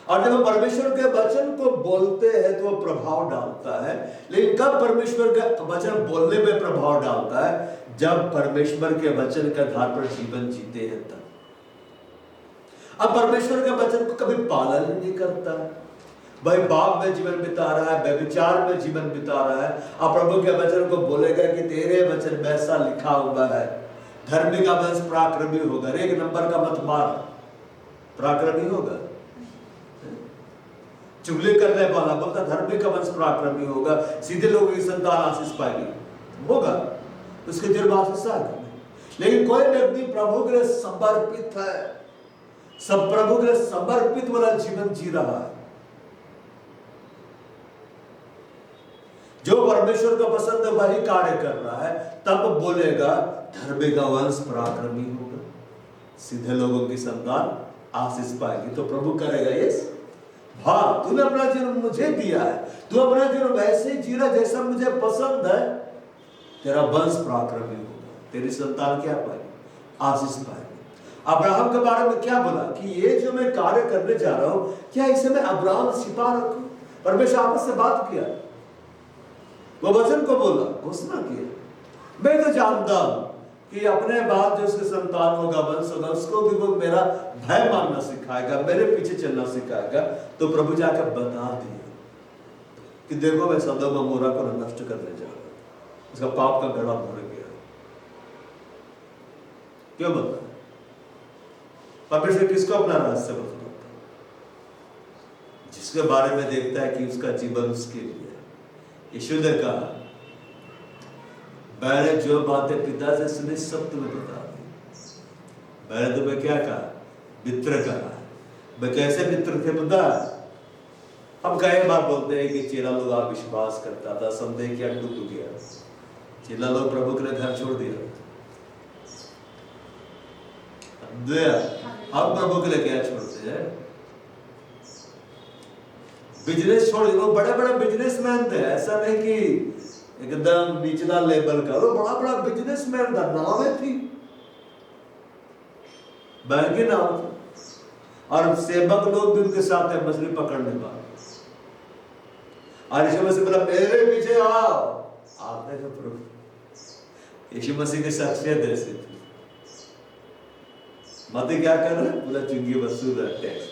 और जब हम परमेश्वर के वचन को बोलते हैं तो वो प्रभाव डालता है। लेकिन कब परमेश्वर का वचन बोलने में प्रभाव डालता है, जब परमेश्वर के वचन के आधार पर जीवन जीते हैं तब। अब परमेश्वर के वचन को कभी पालन नहीं करता, भाई पाप में जीवन बिता रहा है, व्यभिचार में जीवन बिता रहा है। अब प्रभु के वचन को बोलेगा कि तेरे वचन में ऐसा लिखा हुआ है, धर्मी का वंश पराक्रमी होगा। एक नंबर का मत मार, पराक्रमी होगा। चुगली करने वाला बोलता धर्मी का वंश पराक्रमी होगा, सीधे लोगों की संतान आशीष पाएगी, होगा, उसके दिल में आशीष आएगा। लेकिन कोई व्यक्ति प्रभु के लिए समर्पित है, सब प्रभु के लिए समर्पित वाला जीवन जी रहा है, जो परमेश्वर का पसंद है वही कार्य कर रहा है, तब बोलेगा धर्मी का वंश पराक्रमी होगा, सीधे लोगों की संतान आशीष पाएगी। तो प्रभु करेगा यस, हाँ तूने अपना जीवन मुझे दिया है, तू अपना जीवन वैसे ही जी रहा जैसा मुझे पसंद है, तेरा वंश पराक्रमी होगा, तेरी संतान क्या पाएगी, आशीष पाएगी। अब्राहम के बारे में क्या बोला कि ये जो मैं कार्य करने जा रहा हूं, क्या इसे मैं अब्राहम छिपा रखूं? परमेश्वर आपस से बात किया, वो वचन को बोला, घोषणा किया। मैं तो जानता हूं कि अपने बाद जो उसके संतान होगा, वंश होगा, उसको भी वो मेरा भय मानना सिखाएगा, मेरे पीछे चलना सिखाएगा। तो प्रभु जाकर बता दिया कि देखो मैं सदोम और गोमोरा को नष्ट करने जा रहा हूं, उसका पाप का गड़ा भर गया। क्यों बता? परमेश्वर किसको अपना रहस्य बताता? जिसके बारे में देखता है कि उसका जीवन उसके लिए। यीशु ने कहा मैंने जो बातें पिता से सुनी सब तुम्हें बता दी। मैंने तुम्हें क्या कहा? मित्र कहा। मैं कैसे मित्र थे पता? हम कई बार बोलते हैं कि चेला लोग आप विश्वास करता था, संदेह किया, डूब गया। चेला लोग प्रभु के लिए घर छोड़ दिया, हम प्रभु के लिए क्या छोड़ते हैं? बिजनेस छोड़ दिया। बड़े बड़े बिजनेसमैन थे, ऐसा नहीं कि एकदम निचला लेवल का, वो बड़ा बड़ा बिजनेसमैन था, नावें थी, बैंक की नाव थी, और सेवक लोग भी उनके साथ है मछली पकड़ने वाले। और यीशु मसीह बोला मेरे पीछे आओ, आते हैं प्रभु। यीशु मसीह की शख्सियत ऐसी थी। मती क्या कर रहे? बोला चुंगी वसूल रहा, टैक्स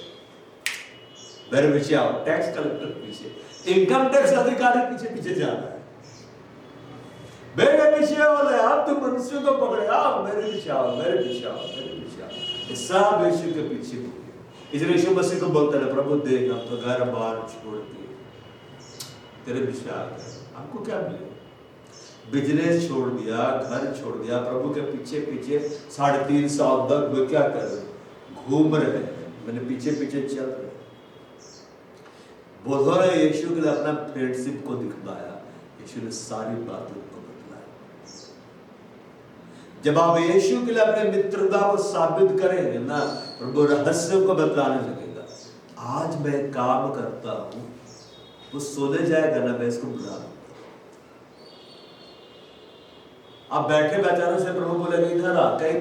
मेरे पीछे आओ, टैक्स कलेक्टर पीछे, इनकम टैक्स अधिकारी पीछे पीछे जा रहा है, मेरे पीछे वाले आप तो मनुष्यों को पकड़े, आओ मेरे पीछे आओ, मेरे पीछे आओ, मेरे पीछे आओ। ये सब यीशु के पीछे हो गए। इसलिए यीशु मसीह को बोलता है प्रभु देख हम तो घर बार छोड़ दिए, तेरे पीछे आ गए, हमको क्या मिलेगा? बिजनेस छोड़ दिया, घर छोड़ दिया, प्रभु के पीछे पीछे 3.5 साल तक वो क्या कर रहे? घूम रहे हैं, मैंने पीछे पीछे चल रहे। बोधो ने यीशु के लिए अपना फ्रेंडशिप को दिखलाया, यीशु ने सारी बातों को बतलाया। जब आप यीशु के लिए अपने मित्रता को साबित करेंगे ना, प्रभु रहस्यों को बतलाने लगेगा। आज मैं काम करता हूं, वो सोने जाएगा ना, मैं इसको बुला लूंगा। आप बैठे बेचारों से प्रभु बोलेगा इधर आ। कई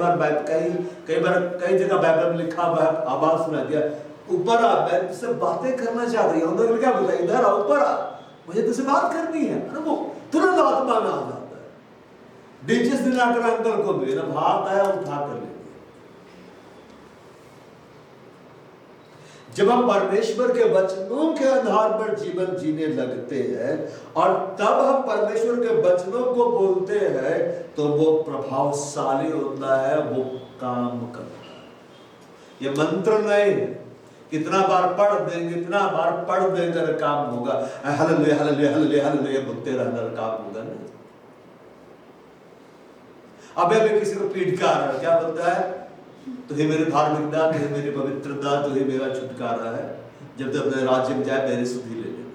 कई जगह बाइबल में लिखा हुआ है, आवाज सुना दिया, ऊपर आ, मैं तुझसे बातें करना चाह रही हूँ। क्या बोलता है? इधर आ, ऊपर आ, मुझे तुझसे बात करनी है। अरे वो तुरंत आत्मा में आ जाता है। डीजिस दिलाकर अंकल को भी ना भात आया उठा कर ले। जब हम परमेश्वर के वचनों के आधार पर जीवन जीने लगते हैं और तब हम परमेश्वर के वचनों को बोलते हैं तो वो प्रभावशाली होता है, वो काम करता है। ये मंत्र नहीं है कितना बार पढ़ देंगे, इतना बार पढ़ देंगे काम होगा, हालेलुया हालेलुया हालेलुया हालेलुया बोलते रहना काम होगा नहीं। अबे किसी को पीट का रहा है, क्या बोलता है? तो ही मेरी धार्मिकता, तो ही मेरी पवित्रता, तो ही मेरा छुटकारा है, जब तक अपने राज्य में जाए मेरी सुधि ले लेना।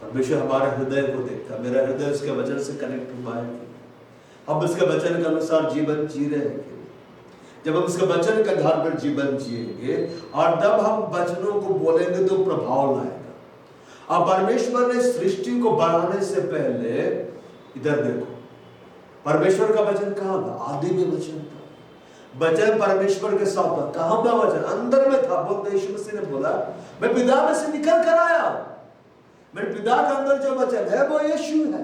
परमेश्वर हमारे हृदय को देखता, मेरा हृदय उसके वचन से कनेक्ट हुआ है, हम उसके वचन के अनुसार जीवन जी रहे हैं। जब हम उसके वचन के आधार पर जीवन जिएंगे और तब हम वचनों को बोलेंगे तो प्रभाव लाएगा। अब परमेश्वर ने सृष्टि को बनाने से पहले, इधर देखो, परमेश्वर का वचन कहाँ था? आदि में वचन था, वचन परमेश्वर के साथ था। कहाँ था वचन? अंदर में था। बोलते यीशु मसीह ने बोला, मैं पिता में से निकल कर आया, मेरे पिता के अंदर जो वचन है वो यीशु है।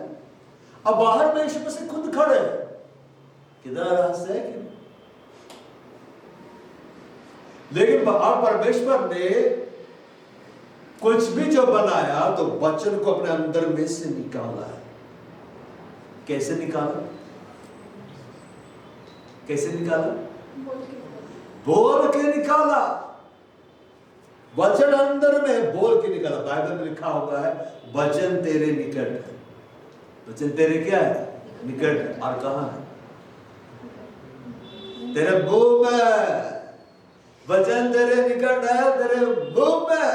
अब बाहर में यीशु मसीह खुद खड़े हैं। कितना रहस्य है कि लेकिन अब परमेश्वर ने कुछ भी जो बनाया तो वचन को अपने अंदर में से निकाला है। कैसे निकाला? कैसे निकाला? बोल के निकाला। वचन अंदर में बोल के निकाला। बाइबल में लिखा हुआ है वचन तेरे निकट है। वचन तेरे क्या है? निकट है। और कहां है? तेरे मुंह में। वचन तेरे निकट है, तेरे मुंह में।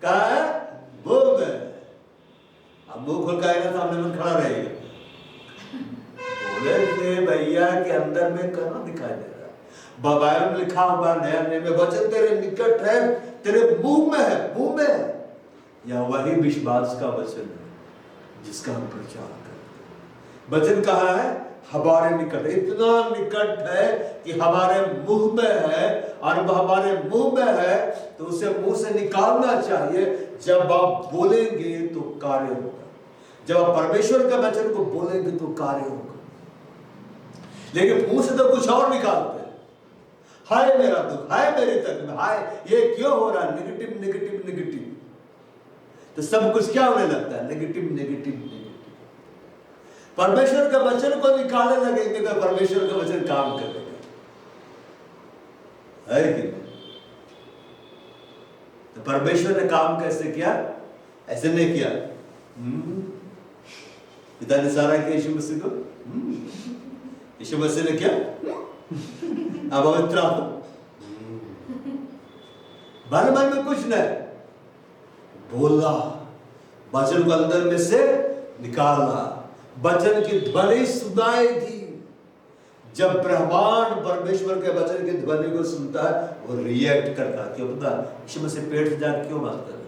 कहा है? मुंह में। अब मुंह खुल के सामने में खड़ा रहेगा, बोले भैया के अंदर में कहां दिखाई दे रहा? बाइबल में लिखा हुआ नया नियम में वचन तेरे निकट है, तेरे मुंह में है। मुंह में या वही विश्वास का वचन है जिसका हम प्रचार करते हैं। वचन कहाँ है? हमारे निकट। इतना निकट है कि हमारे मुंह में है, और वह हमारे मुंह में है तो उसे मुंह से निकालना चाहिए। जब आप बोलेंगे तो कार्य होगा। जब आप परमेश्वर के वचन को बोलेंगे तो कार्य होगा। लेकिन मुंह से तो कुछ और निकालते हैं। हाय मेरा दुख, हाय मेरी तकलीफ, हाय ये क्यों हो रहा है? Negative negative negative. तो सब कुछ क्या होने लगता है? Negative negative negative. परमेश्वर के वचन को निकालने लगेंगे तो परमेश्वर का वचन काम करेगा, है कि नहीं? तो परमेश्वर ने काम कैसे किया? ऐसे नहीं किया। पिता ने सारा किया यीशु मसीह को। यीशु मसीह ने क्या? अब पवित्र आत्मा मन में कुछ नहीं, बोला, वचन को अंदर में से निकालना। वचन की ध्वनि सुनाई थी। जब ब्रह्मांड परमेश्वर के वचन की ध्वनि को सुनता है वो रिएक्ट करता है। क्यों पता? यीशु मसीह पेट से जाकर क्यों बात कर रहे थे?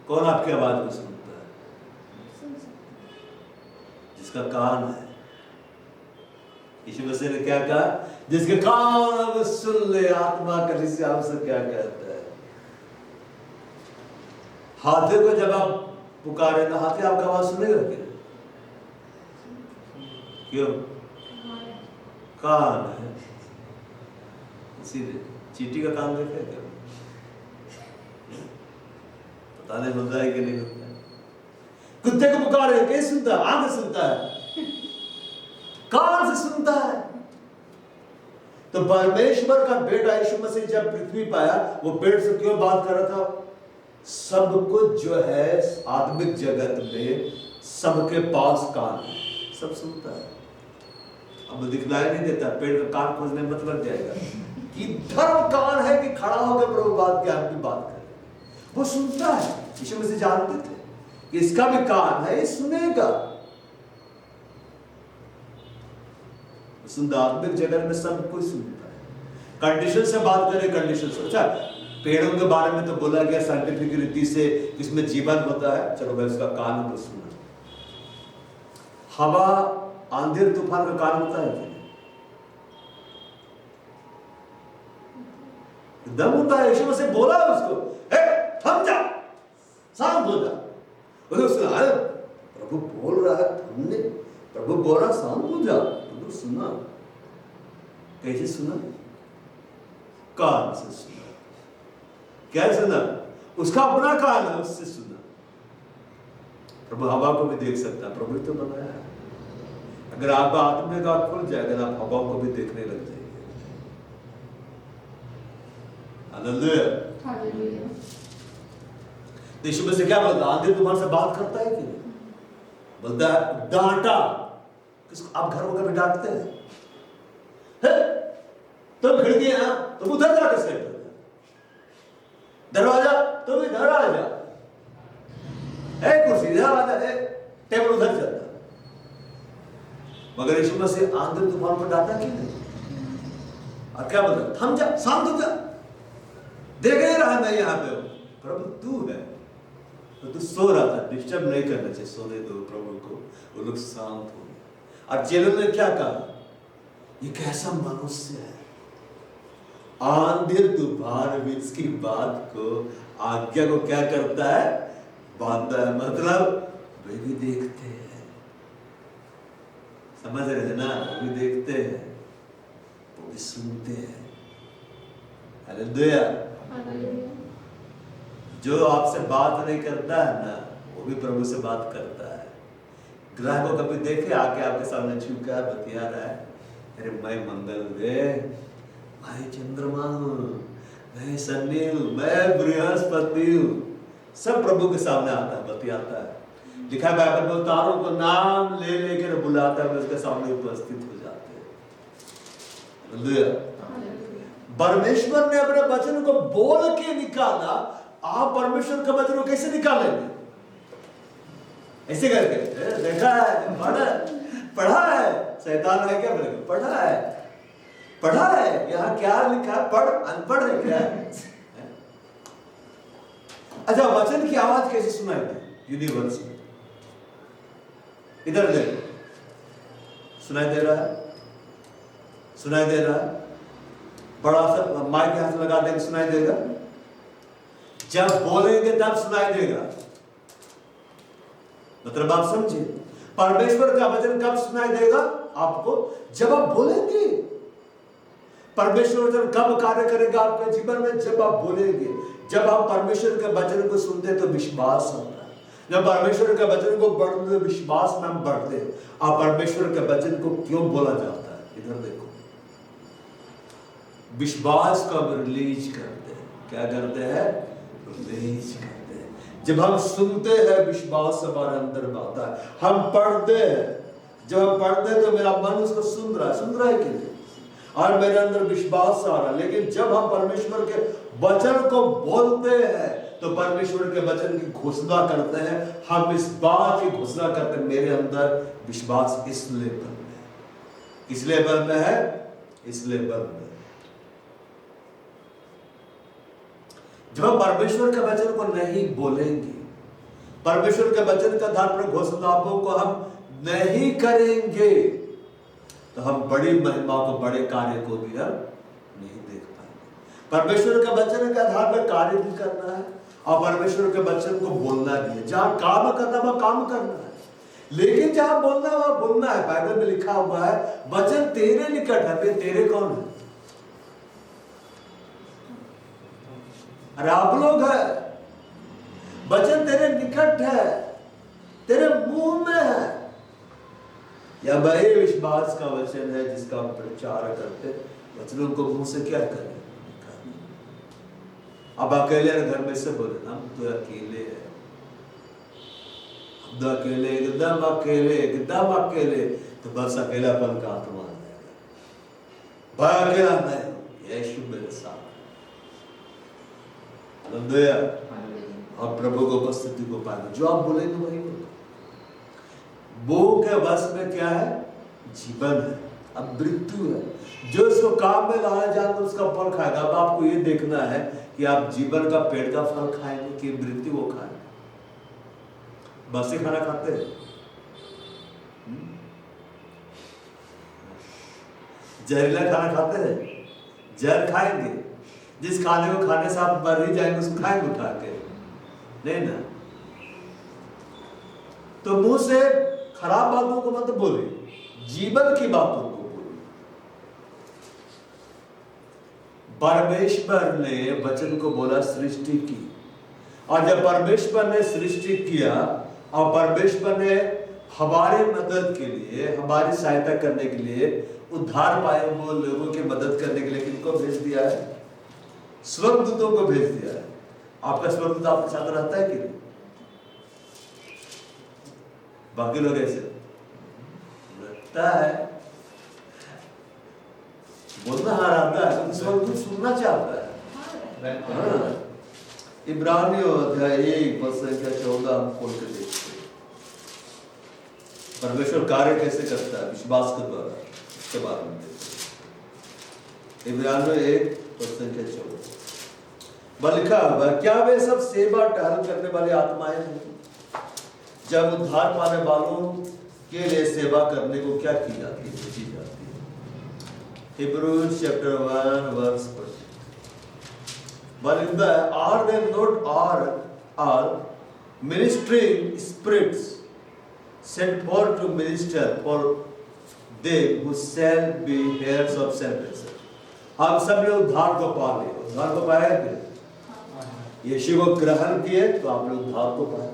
कौन आपकी आवाज को सुनता है? जिसका कान है। यीशु मसीह ने क्या कहा? जिसके कान सुन ले, आत्मा कलीसिया उसे क्या कहता है? हाथी को जब आप पुकारे तो हाथी आपका आवाज सुनेगा क्या? क्यों? कान है। इसीलिए चींटी का कान देखा क्या? पता नहीं होता है कि नहीं होता है। कुत्ते को पुकारे कैसे सुनता है? आंख से सुनता है, कान से सुनता है। तो परमेश्वर का बेटा यीशु मसीह जब पृथ्वी पाया, वो पेट से क्यों बात कर रहा था? सब कुछ जो है आत्मिक जगत में सबके पास कान है, सब सुनता है। अब दिखलाई नहीं देता, पेड़ का कान खोजने में मत लग जाएगा कि धर्म कान है कि खड़ा होकर प्रभु बात की आदमी बात करे। वो सुनता है। यीशु मसीह जानते थे कि इसका भी कान है, सुनेगा। सुनता, आत्मिक जगत में सब कुछ सुनता है। कंडीशन से बात करें, कंडीशन से। अच्छा, पेड़ों के बारे में तो बोला गया साइंटिफिक रीति से इसमें जीवन होता है, चलो भाई उसका कान को सुना। हवा, आंधी तूफान का कान होता है? दम होता है। यीशु मसीह बोला उसको, थम जा, शांत हो जा। प्रभु बोल रहा है, थमने। प्रभु बोल रहा शांत हो जा, प्रभु सुना। कैसे सुना? कान से सुना। क्या सुना? उसका अपना कान है, उससे सुना। प्रभु हवा को भी देख सकता है, प्रभु तो बनाया है। अगर आपका आत्मिक आंख खुल जाएगा, आप हवा को भी देखने लग जाएंगे। हालेलुया। यीशु मसीह क्या बोलता है? आंधी तूफान से बात करता है कि नहीं? बोलता है डांटा। किसको? आप घर वगैरह में डांटते हैं? तुम खिड़की है ना, तुम उधर जा कैसे? दरवाजा तुम इधर आ जा, कुर्सी इधर आ जा, टेबल उधर चलता। मगर यीशु मसीह आंधी तूफान पर डांटा क्यों नहीं? और क्या बोलता? थम जा, शांत हो जा, देख नहीं रहा मैं यहाँ पे हूं। प्रभु तू है, तो तू सो रहा था, डिस्टर्ब नहीं करना चाहिए, सोने दो प्रभु को, वो लोग शांत हो। और चेलों ने क्या कहा? ये कैसा मनुष्य है, आंधी तूफान भी इसकी बात को, आज्ञा को क्या करता है? बांधता है। मतलब वे भी देखते हैं, समझ रहे हैं ना? वो भी देखते हैं, वो भी सुनते हैं। हालेलुया। जो आपसे बात नहीं करता है ना, वो भी प्रभु से बात करता है। ग्रह को कभी देखे आके आपके सामने छुपका है, बतिया रहा है, अरे मैं मंगल वे, मैं चंद्रमा हूं, मैं शनि हूं, मैं बृहस्पति हूं। सब प्रभु के सामने आता है, बतियाता है। लिखा है बाइबल में, तारों को नाम ले लेकर बुलाता है, उसके सामने उपस्थित हो जाते हैं। हालेलुया। परमेश्वर ने अपने वचन को बोल के निकाला, आप परमेश्वर का वचन को कैसे निकालेंगे? ऐसे करके देखा है, पढ़ा है। शैतान है क्या बोलेगा? पढ़ा है, यहाँ क्या लिखा है? पढ़, अनपढ़ है क्या? अच्छा, वचन की आवाज कैसे सुनाई दी? यूनिवर्स में इधर देखो, सुनाई दे रहा है, सुनाई दे रहा है। बड़ा सा माइक हाथ लगा देंगे, सुनाई देगा। जब बोलेंगे तब सुनाई देगा। मतलब आप समझे, परमेश्वर का वचन कब सुनाई देगा आपको? जब आप बोलेंगे। परमेश्वर वचन कब कार्य करेगा आपके जीवन में? जब आप बोलेंगे। जब आप परमेश्वर के वचन को सुनते तो विश्वास होता है। जब परमेश्वर के वचन को पढ़ते तो विश्वास में हम बढ़ते हैं। आप परमेश्वर के वचन को क्यों बोला जाता है? इधर देखो, विश्वास को हम रिलीज करते हैं। क्या करते हैं? रिलीज करते हैं। जब हम सुनते हैं, विश्वास हमारे अंदर आता है। हम पढ़ते हैं, जब हम पढ़ते हैं तो मेरा मन उसको सुन रहा है कि नहीं, और मेरे अंदर विश्वास आ रहा है। लेकिन जब हम परमेश्वर के वचन को बोलते हैं तो परमेश्वर के वचन की घोषणा करते हैं। हम इस बात की घोषणा करते हैं, मेरे अंदर विश्वास इस लेवल में है। किस लेवल में है? इस लेवल में। जब हम परमेश्वर के वचन को नहीं बोलेंगे, परमेश्वर के वचन का आधार पर घोषणाओं को हम नहीं करेंगे, तो हम बड़ी महिमा को, बड़े कार्य को भी हम नहीं देख पाएंगे। परमेश्वर के वचन के आधार पर कार्य भी करना है और परमेश्वर के वचन को बोलना भी है। जहां काम करना है वहां काम करना है, लेकिन जहां बोलना है वहां बोलना है। बाइबल में लिखा हुआ है, वचन तेरे निकट है। फिर तेरे कौन है? अरे आप लोग है। वचन तेरे निकट है, तेरे मुंह में है। या वही विश्वास का वचन है जिसका हम प्रचार करते, वचनों को मुंह से क्या करें? अब अकेले घर में से बोले, हम तो अकेले हैं, हम तो अकेले, एकदम अकेले, एकदम अकेले। तो बस अकेलापन का आत्मा आ जाएगा। भाई अकेला नहीं, यीशु मेरे साथ। हालेलुया। और प्रभु को उपस्थिति को पाएंगे। जो आप बोलेंगे वही होगा। वो के वश में क्या है? जीवन है, अब मृत्यु है। जो इसको काम में लाया जाए तो उसका फल खाएगा। अब आपको ये देखना है कि आप जीवन का पेड़ का फल खाएंगे कि मृत्यु को खाएंगे। बस ही खाना खाते हैं, जहरीला खाना खाते हैं, जहर खाएंगे। जिस खाने को खाने से आप मर ही जाएंगे उसको खाएंगे उठा के, नहीं ना? तो मुंह से खराब बातों को मत बोले, जीवन की बातों को बोले। परमेश्वर ने वचन को बोला सृष्टि की, और जब परमेश्वर ने सृष्टि किया और परमेश्वर ने हमारे मदद के लिए, हमारी सहायता करने के लिए, उद्धार पाए हुए लोगों की मदद करने के लिए किनको भेज दिया है? स्वर्गदूतों को भेज दिया है। आपका स्वर्गदूत आपके साथ रहता है कि नहीं? बाकी लोग ऐसे रहता है, बोलना हाँ रहता है, तो स्वर्गदूत सुनना चाहता है। हाँ। इब्रानियों अध्याय 1 वचन संख्या 14 हम खोल के देखते हैं। परमेश्वर कार्य कैसे करता है विश्वास के द्वारा, इसके बारे में देखते हैं। इब्रानियों 1 वचन संख्या 14 लिखा हुआ, क्या वे सब सेवा टहल करने वाली आत्माएं हैं? जब उद्धार पाने वालों के लिए सेवा करने को क्या की जाती है, भेजी जाती है। Hebrews chapter 1 verse 1. But in the are they not all ministering spirits sent forth to minister for them who shall be heirs of salvation? हम सब लोग उद्धार को पा लिए। उद्धार को पाया क्या? यीशु को ग्रहण किए तो आपने उद्धार को पाया,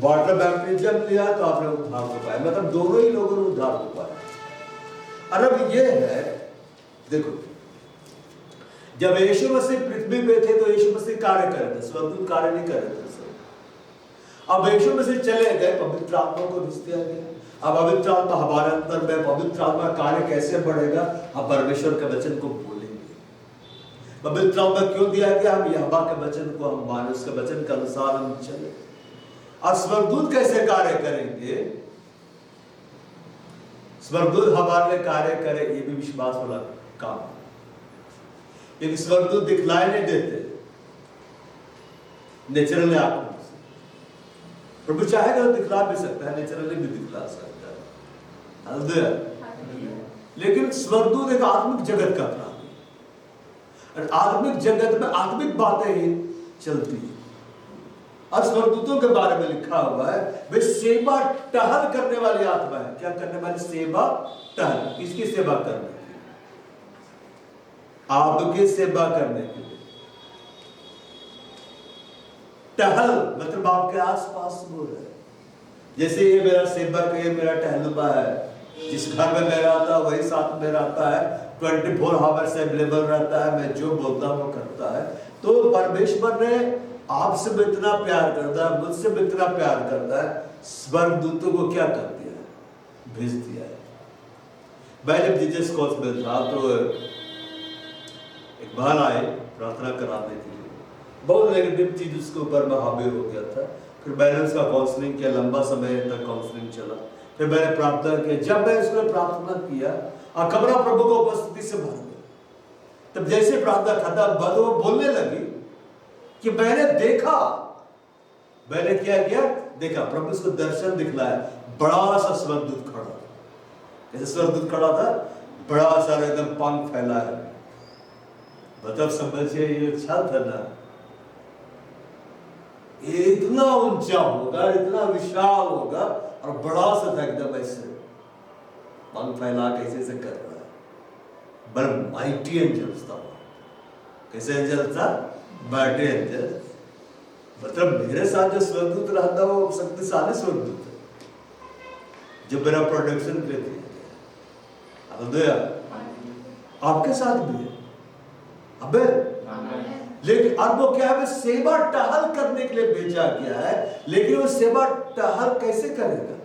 वाटर बैप्टिज्म लिया तो आपने उद्धार को पाया, मतलब दोनों ही लोगों ने उद्धार को पाया। और अब ये है, देखो, जब यीशु मसीह पृथ्वी पे थे तो यीशु मसीह कार्य कर रहे थे, स्वर्गदूत कार्य नहीं कर रहे थे। अब यीशु मसीह चले गए, पवित्र आत्मा को भेज दिया गया। अब पवित्र आत्मा हमारे अंदर में, पवित्र आत्मा कार्य कैसे बढ़ेगा? अब परमेश्वर के वचन को बोलेंगे। पवित्र आत्मा क्यों दिया गया? हम यहोवा के वचन को हम माने, उसके वचन के अनुसार हम चले। और स्वर्गदूत कैसे कार्य करेंगे? स्वर्गदूत हमारे लिए कार्य करे, ये भी विश्वास वाला काम है। क्योंकि स्वर्गदूत दिखलाई नहीं देते नेचुरली आंखों से। प्रभु चाहेगा तो दिखला भी सकता है, नेचुरली भी दिखला सकता है। हालेलुया। लेकिन स्वर्गदूत एक आत्मिक जगत का प्राणी है, और आत्मिक जगत में आत्मिक बातें ही चलती है। और स्वर्गदूतों के बारे में लिखा हुआ है, वे सेवा टहल करने वाली आत्मा है। क्या करने वाली? सेवा टहल। किसकी सेवा करने? आपकी सेवा करने के लिए। टहल मतलब आपके आसपास वो है। जैसे ये मेरा सेवक, ये मेरा टहलुआ है, जिस घर में मैं रहता है वही साथ में रहता है, 24 आवर्स अवेलेबल रहता है, मैं जो बोलता हूं वो करता है। तो परमेश्वर ने आपसे भी इतना प्यार करता है, मुझसे भी इतना प्यार करता है, स्वर्गदूतों को क्या कर दिया है? भेज दिया है। मैं जब जीसस कॉलेज में था तो एक बार आए प्रार्थना कराने के लिए, बहुत नेगेटिव चीज उसके ऊपर में हावी हो गया था। फिर मैंने उसका काउंसलिंग किया, लंबा समय तक काउंसलिंग चला। फिर मैंने प्रार्थना किया। जब मैं उसने प्रार्थना किया और कमरा प्रभु को उपस्थिति से भर गया, तब जैसे प्रार्थना खत्म हुआ तो वो बोलने लगी कि मैंने देखा, मैंने क्या किया? देखा, प्रभु उसको दर्शन दिखलाया, बड़ा सा स्वर्गदूत खड़ा। जैसे स्वर्गदूत खड़ा था, बड़ा सा एकदम पंख फैला है, मतलब समझिए ये छत है ना, ये इतना ऊंचा होगा, इतना विशाल होगा, और बड़ा सा था एकदम, ऐसे पंख फैला कैसे से कर रहा है। बड़ा माइटी एंजल्स था। कैसे एंजल था? Mighty angel. मतलब मेरे साथ जो स्वर्गदूत रहता वो शक्तिशाली स्वर्गदूत है, जो मेरा प्रोडक्शन पे थे। आपके साथ भी है। अबे लेकिन अब वो क्या है? सेवा टहल करने के लिए भेजा गया है, लेकिन वो सेवा टहल कैसे करेगा?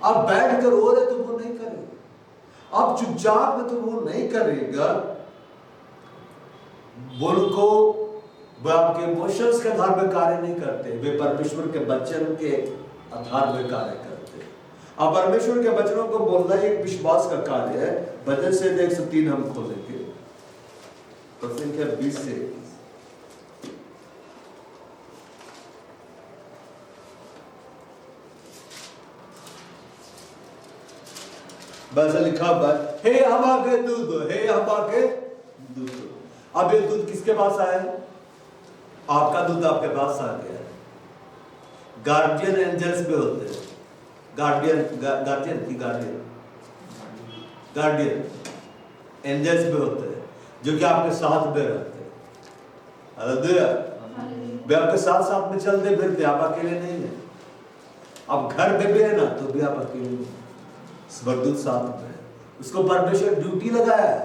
आप बैठ कर रो रहे तो वो नहीं करेगा, आप चुपचाप में तो वो नहीं करेगा। वो आपके इमोशंस के आधार पर कार्य नहीं करते, वे परमेश्वर के वचन के आधार पर कार्य करते। अब परमेश्वर के वचनों को बोलना एक विश्वास का कार्य है। वचन से 103 हम खोलेंगे, संख्या 20 से 21। बस लिखा हुआ, हे हवा के दूध, हे हवा के दूध। अब ये दूध किसके पास आया? आपका दूध आपके पास आ गया है। गार्डियन एंजल्स भी होते हैं, गार्डियन एंजल्स भी होते हैं। जो कि आपके साथ में रहते हैं। हालेलुया। वे आपके साथ साथ में चलते फिरते, आप अकेले नहीं है। आप घर में भी है ना तो भी आप अकेले नहीं, स्वर्गदूत साथ में है। उसको परमेश्वर ड्यूटी लगाया है,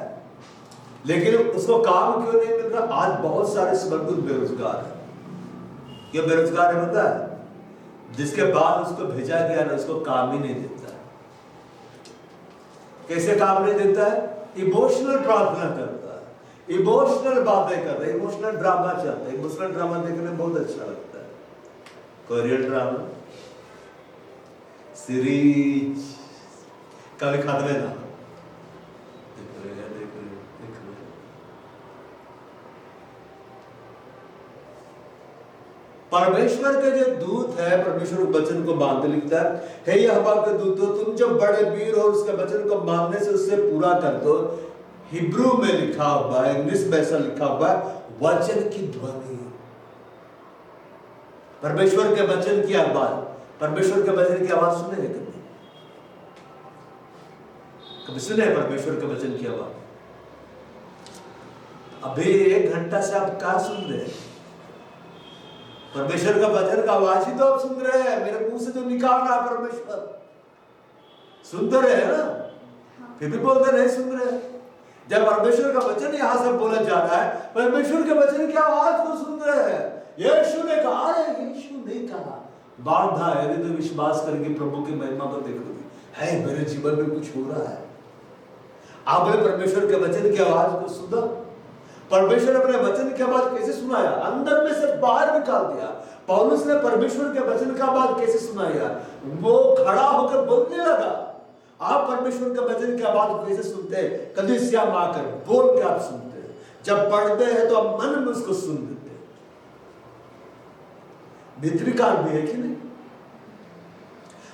लेकिन उसको काम क्यों नहीं मिल रहा? आज बहुत सारे स्वर्गदूत बेरोजगार है। क्यों बेरोजगार है पता है? जिसके बाद उसको भेजा गया ना, उसको काम ही नहीं देता है। कैसे काम नहीं देता है? इमोशनल प्रार्थना करता है, इमोशनल बातें करता है, इमोशनल ड्रामा चलता है। इमोशनल ड्रामा देखने में बहुत अच्छा लगता है। कोरियन ड्रामा सीरीज कभी खत्म ना हो। देख रहे। परमेश्वर के जो दूत है, परमेश्वर के वचन को मानते लिखता है, हे यहोवा के दूतों, तुम जो बड़े वीर हो, उसके वचन को मानने से उससे पूरा कर दो। हिब्रू में लिखा हुआ है, इंग्लिश में ऐसा लिखा हुआ है, वचन की ध्वनि। परमेश्वर के वचन की आवाज, परमेश्वर के वचन की आवाज सुने हैं कभी? कभी सुने परमेश्वर के वचन की आवाज? अभी 1 घंटा से आप क्या सुन रहे हैं? परमेश्वर का वचन का आवाज ही तो आप सुन रहे हैं। मेरे मुंह से जो निकाल रहा है परमेश्वर, सुनते रहे हैं ना, फिर भी बोलते नहीं सुन रहे। जब परमेश्वर का वचन यहां से बोला जा रहा है, परमेश्वर के वचन की आवाज को सुन रहे हैं। यीशु ने कहा है, यीशु ने कहा, बाधा है यदि तो विश्वास करके प्रभु की महिमा को देखोगे, है मेरे जीवन में कुछ हो रहा है। आपने परमेश्वर के वचन की आवाज को सुना? परमेश्वर अपने वचन की आवाज कैसे सुनाया? अंदर में से बाहर निकाल दिया। पौलुस ने परमेश्वर के वचन का आवाज कैसे सुनाया? वो खड़ा होकर बोलने लगा। आप परमेश्वर के वचन की आवाज कैसे सुनते हैं? कलीसिया में आकर बोल के आप सुनते हैं। जब पढ़ते हैं तो आप मन में उसको सुन लेते हैं। भीतरी कान भी है कि नहीं?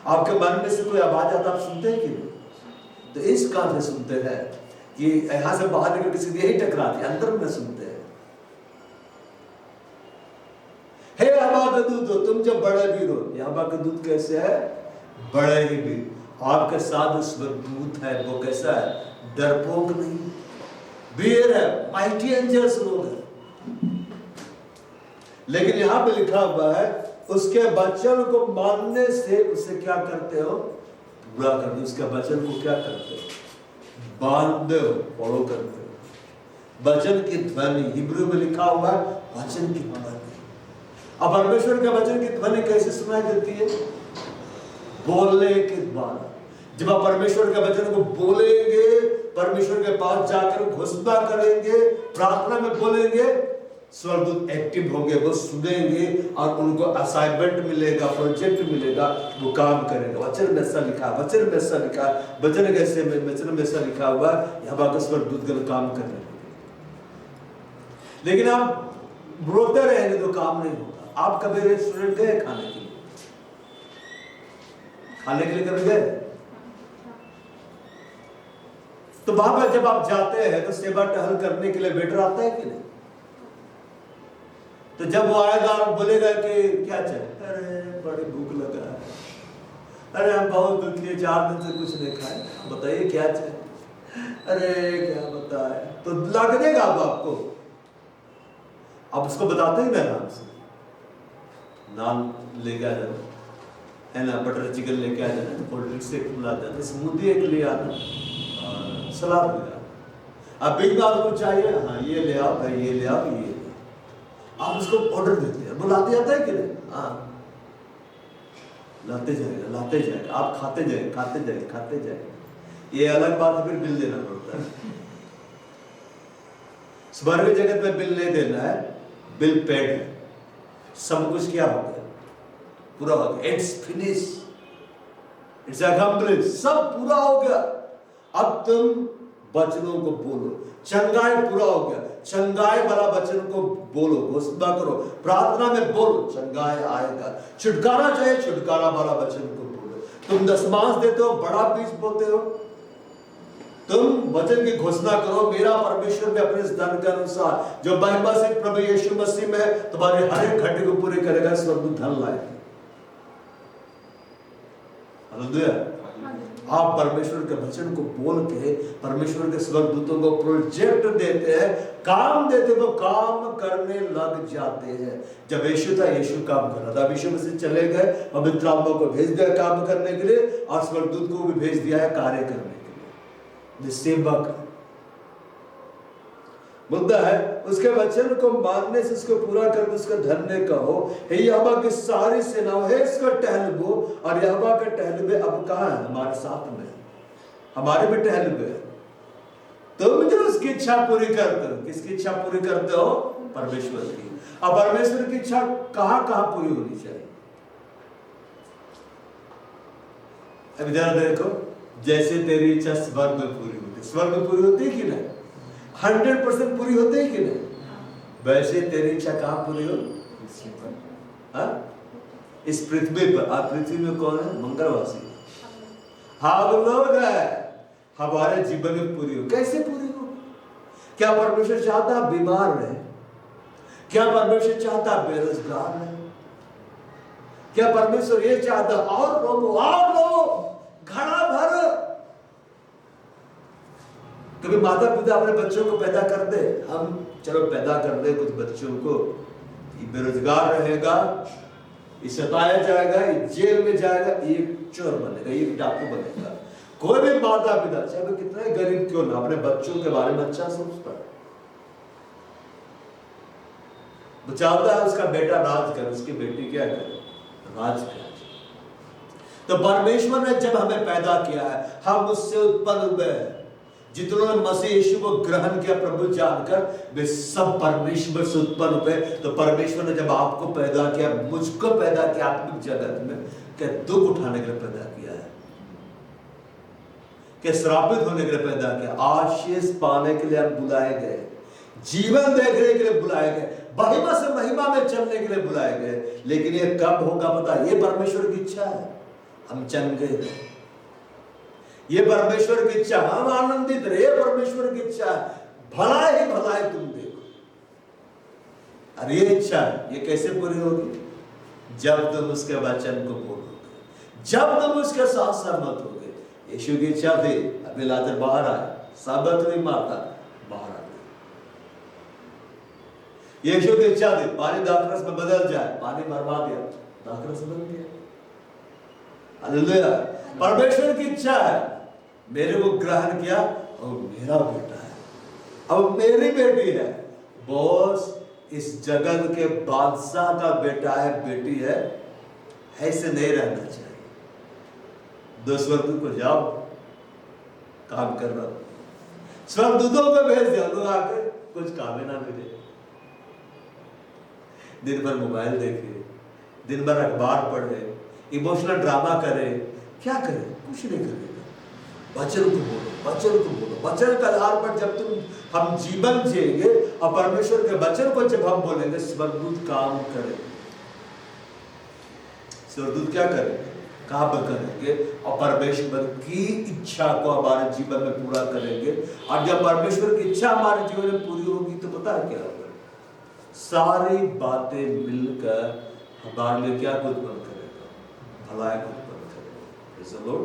आपके मन में से कोई आवाज आता आप सुनते हैं कि नहीं? तो इस कान से सुनते हैं कि यहां से बाहर निकल किसी यही टकराती, अंदर में सुनते हैं। हे यहोवा के दूत, तुम जो बड़े वीर हो। यहोवा के दूत कैसे है? बड़े ही वीर। आपके साथ स्वर्गदूत है, वो कैसा है? डरपोक नहीं, वीर है, माइटी एंजल्स लोग हैं। लेकिन यहां पे लिखा हुआ है, उसके वचन को मानने से उसे क्या करते हो? पूरा कर दो। उसके वचन को क्या करते हो? बांधते हो, फॉलो करते हो। वचन की ध्वनि, हिब्रू में लिखा हुआ है वचन की ध्वनि। अब परमेश्वर के वचन की ध्वनि कैसे सुनाई देती है? बोलने के द्वारा। जब आप परमेश्वर के वचन को बोलेंगे, परमेश्वर के पास जाकर घोषणा करेंगे, प्रार्थना में बोलेंगे, स्वर्गदूत एक्टिव होंगे, वो सुनेंगे और उनको असाइनमेंट मिलेगा, प्रोजेक्ट मिलेगा, वो काम करेगा। वचन में ऐसा लिखा, वचन में ऐसा लिखा, वचन कैसे में, वचन में ऐसा लिखा हुआ, यहोवा का स्वर्गदूत गल काम कर रहे हैं। लेकिन आप रोते रहेंगे तो काम नहीं होगा। आप कभी रेस्टोरेंट गए खाने के लिए? खाने के लिए कभी गए? तो वहां पर जब आप जाते हैं तो सेवा टहल करने के लिए वेटर आता है कि नहीं? तो जब वो आएगा और बोलेगा कि क्या चाहिए? अरे बड़ी भूख लगा है, अरे हम बहुत दुखी है, 4 दिन से कुछ नहीं खाए, बताइए क्या चाहिए? अरे क्या बताए? तो लग देगा अब आपको। आप उसको बताते ही ना, नाम से नान लेके आ जाना है ना, बटर चिकन लेके आ जाना, कोल्ड ड्रिंक से ला जाना, स्मूदी एक ले आना, सलाद ले आना। अब बिग बात को चाहिए, हाँ ये ले आओ भाई, ये ले आओ, ये ले। आप उसको ऑर्डर देते हैं, वो लाते जाता है कि नहीं? हाँ, लाते जाएगा, लाते जाएगा, आप खाते जाएंगे, खाते जाएंगे, खाते जाएंगे। ये अलग बात है, फिर बिल देना पड़ता है। स्वर्ग जगत में बिल नहीं देना है, बिल पेड है। सब कुछ क्या हो गया? पूरा हो गया। इट्स फिनिश, इट्स अकम्प्लिश्ड, सब पूरा हो गया। अब तुम वचनों को बोलो। चंगाई पूरा हो गया, चंगाई वाला वचन को बोलो, घोषणा करो, प्रार्थना में बोलो, चंगाई आएगा। छुटकारा चाहिए, छुटकारा वाला वचन को बोलो। तुम दशमांश देते हो, बड़ा बीज बोते हो, तुम वचन की घोषणा करो, मेरा परमेश्वर में अपने धन के अनुसार जो महिमा से प्रभु यीशु मसीह में तुम्हारे हर एक घंटे को पूरे करेगा, स्वर्गदूत धन लाएगा। हालेलुया। आप परमेश्वर के वचन को बोल के परमेश्वर के स्वर्गदूतों को प्रोजेक्ट देते हैं, काम देते, वो काम करने लग जाते हैं। जब यीशु था, यीशु काम कर रहा था, अब यीशु मसीह चले गए, पवित्र आत्मा को भेज दिया काम करने के लिए, और स्वर्गदूत को भी भेज दिया है कार्य करने के लिए। सेवक मुद्दा है उसके वचन को मानने से उसको पूरा करके उसका धन्य कहो। हे यहोवा की सारी सेनाओं, हे इसका टहलबो, और यहोवा का टहलबे अब कहाँ है? हमारे साथ में, हमारे भी टहलबे। तुम जो उसकी इच्छा पूरी करते हो, किसकी इच्छा पूरी करते हो? परमेश्वर की। अब परमेश्वर की इच्छा कहाँ कहाँ पूरी होनी चाहिए? अब इधर देखो, जैसे तेरी इच्छा स्वर्ग में पूरी होती, स्वर्ग में पूरी होती है कि नहीं? 100% पूरी होती है कि नहीं? वैसे तेरी इच्छा कहाँ पूरी हो? इस पृथ्वी पर। आप पृथ्वी में कौन है? मंगलवासी। हम लोग हैं, हमारे जीवन में पूरी हो। कैसे पूरी हो? क्या परमेश्वर चाहता है बीमार रहे? क्या परमेश्वर चाहता है बेरोजगार रहे? क्या परमेश्वर ये चाहता और लो घड़ा भर? कभी माता पिता अपने बच्चों को पैदा कर दे, हम चलो पैदा कर दे कुछ बच्चों को, ये बेरोजगार रहेगा, ये सताया जाएगा, ये जेल में जाएगा, ये चोर बनेगा, ये डाकू बनेगा। कोई भी माता पिता चाहे वो कितना ही गरीब क्यों ना, अपने बच्चों के बारे में अच्छा सोचता है। वो चाहता है उसका बेटा राज करे, उसकी बेटी क्या करे? राज करे। तो परमेश्वर ने जब हमें पैदा किया है, हम उससे उत्पन्न हुए हैं। जितनों ने मसीह यीशु को ग्रहण किया प्रभु जानकर, वे सब परमेश्वर से उत्पन्न हुए। तो परमेश्वर ने जब आपको पैदा किया, मुझको पैदा किया आत्मिक जगत में, क्या दुख उठाने के लिए पैदा किया है? क्या श्रापित होने के लिए पैदा किया? आशीष पाने के लिए हम बुलाए गए, जीवन देखने के लिए बुलाए गए, महिमा से महिमा में चलने के लिए बुलाए गए। लेकिन ये कब होगा पता? ये परमेश्वर की इच्छा है, हम चंगे रहे। ये परमेश्वर की इच्छा, हम आनंदित रहे, परमेश्वर की इच्छा है, भला ही भला है तुम देखो। अरे ये इच्छा है, ये कैसे पूरी होगी? जब तुम उसके वचन को बोलोगे, जब तुम उसके साथ सहमत होगे। यीशु की इच्छा थी अभी लाजर बाहर आए, साबित हुई माता बाहर आ गई। यीशु की इच्छा थी पानी दाखरस में बदल जाए, पानी भरवा दिया, दाखरस बन गया। हालेलुया। परमेश्वर की इच्छा है, मेरे को ग्रहण किया और मेरा बेटा है, अब मेरी बेटी है। बॉस इस जगत के बादशाह का बेटा है, बेटी है, ऐसे नहीं रहना चाहिए। दो स्वर्गदूत को जाओ, काम कर रहा हूं, स्वर्गदूतों को भेज दिया, लोग आकर कुछ काम ही ना मिले। दिन भर मोबाइल देखे, दिन भर अखबार पढ़े, इमोशनल ड्रामा करे, क्या करे? कुछ नहीं करेगा। वचन को बोलो, वचन को बोलो। वचन के आधार पर जब हम जीवन जिएंगे और परमेश्वर के वचन को जब हम बोलेंगे, स्वर्गदूत काम करेंगे। स्वर्गदूत क्या करेंगे? काम करेंगे और परमेश्वर की इच्छा को हमारे जीवन में पूरा करेंगे। और जब परमेश्वर की इच्छा हमारे जीवन में पूरी होगी तो पता है क्या होगा? सारी बातें मिलकर हमारे लिए क्या उत्पन्न करेगा? भलाई को उत्पन्न करेगा। इस लोग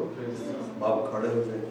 आप खड़े हो जाए।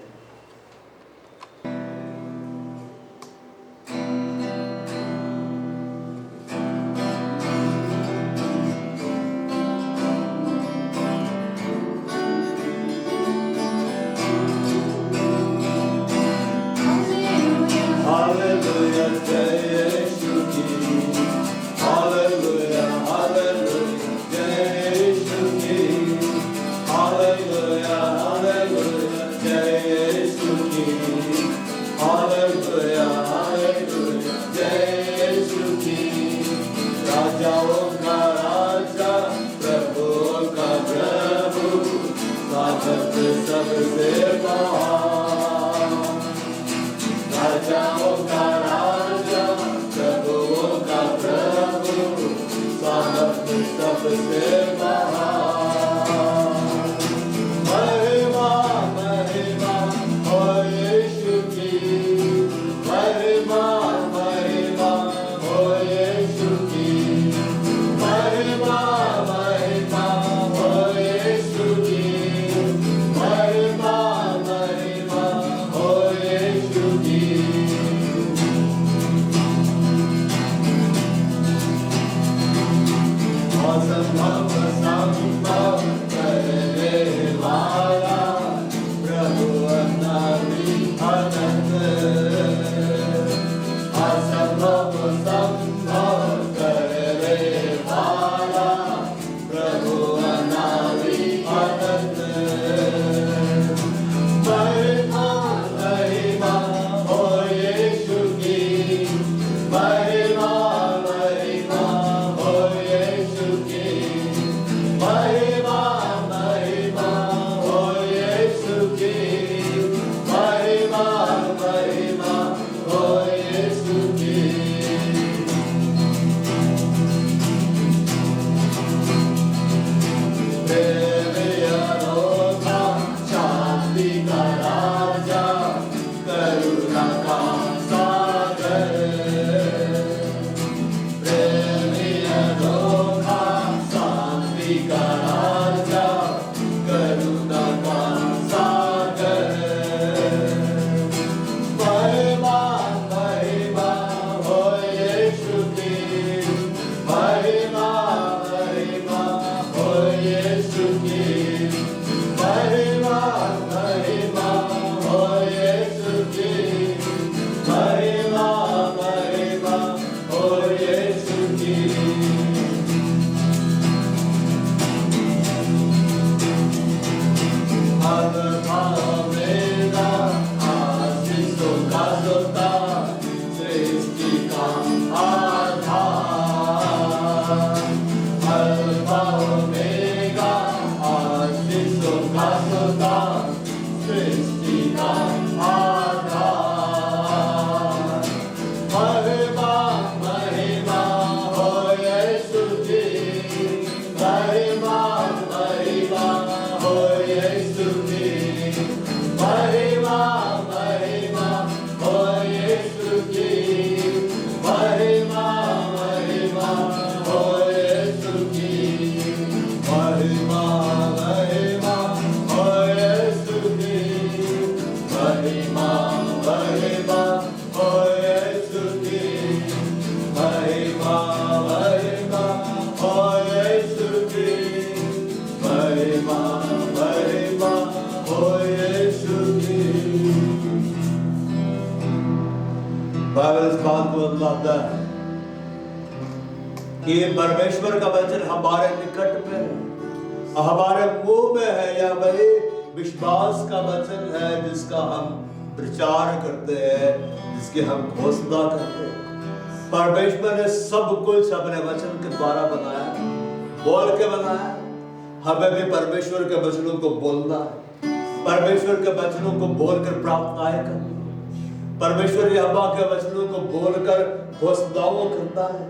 महिमा असंभव संभव करने वाला प्रभु अनादि अनंत असंभव संभव करने वाला प्रभु अनादि अनंत महिमा महिमा हो यीशु की महिमा महिमा हो यीशु की महिमा महिमा हो यीशु की महिमा महिमा हो यीशु की प्रेम अनोखा शांति का राजा करुणा का सागर प्रेम अनोखा शांति का राजा करुणा का सागर महिमा महिमा हो यीशु की महिमा महिमा हो यीशु की महिमा महिमा हो यीशु की महिमा महिमा हो यीशु की अल्फा ओमेगा आशीषों का सोता सृष्टि का आधार अल्फा ओमेगा आशीषों का सोता सृष्टि का आधार महिमा महिमा हो यीशु की महिमा महिमा हो यीशु की महिमा महिमा हो यीशु की महिमा महिमा हो यीशु की महिमा महिमा हो यीशु की महिमा महिमा हो यीशु की महिमा महिमा हो यीशु की महिमा महिमा हो यीशु की बाइबल इस बात को बतलाता है कि ये परमेश्वर का वचन हमारे निकट में है, हमारे मुंह में है, या वही विश्वास का वचन है जिसका हम प्रचार करते हैं, जिसकी हम घोषणा करते हैं। परमेश्वर ने सब कुछ अपने वचन के द्वारा बनाया, बोल के बनाया। हमें भी परमेश्वर के वचनों को बोलना है, परमेश्वर के वचनों को बोलकर प्रार्थनाएं करना, परमेश्वर यहोवा के वचनों को बोलकर घोषणाओं करना है।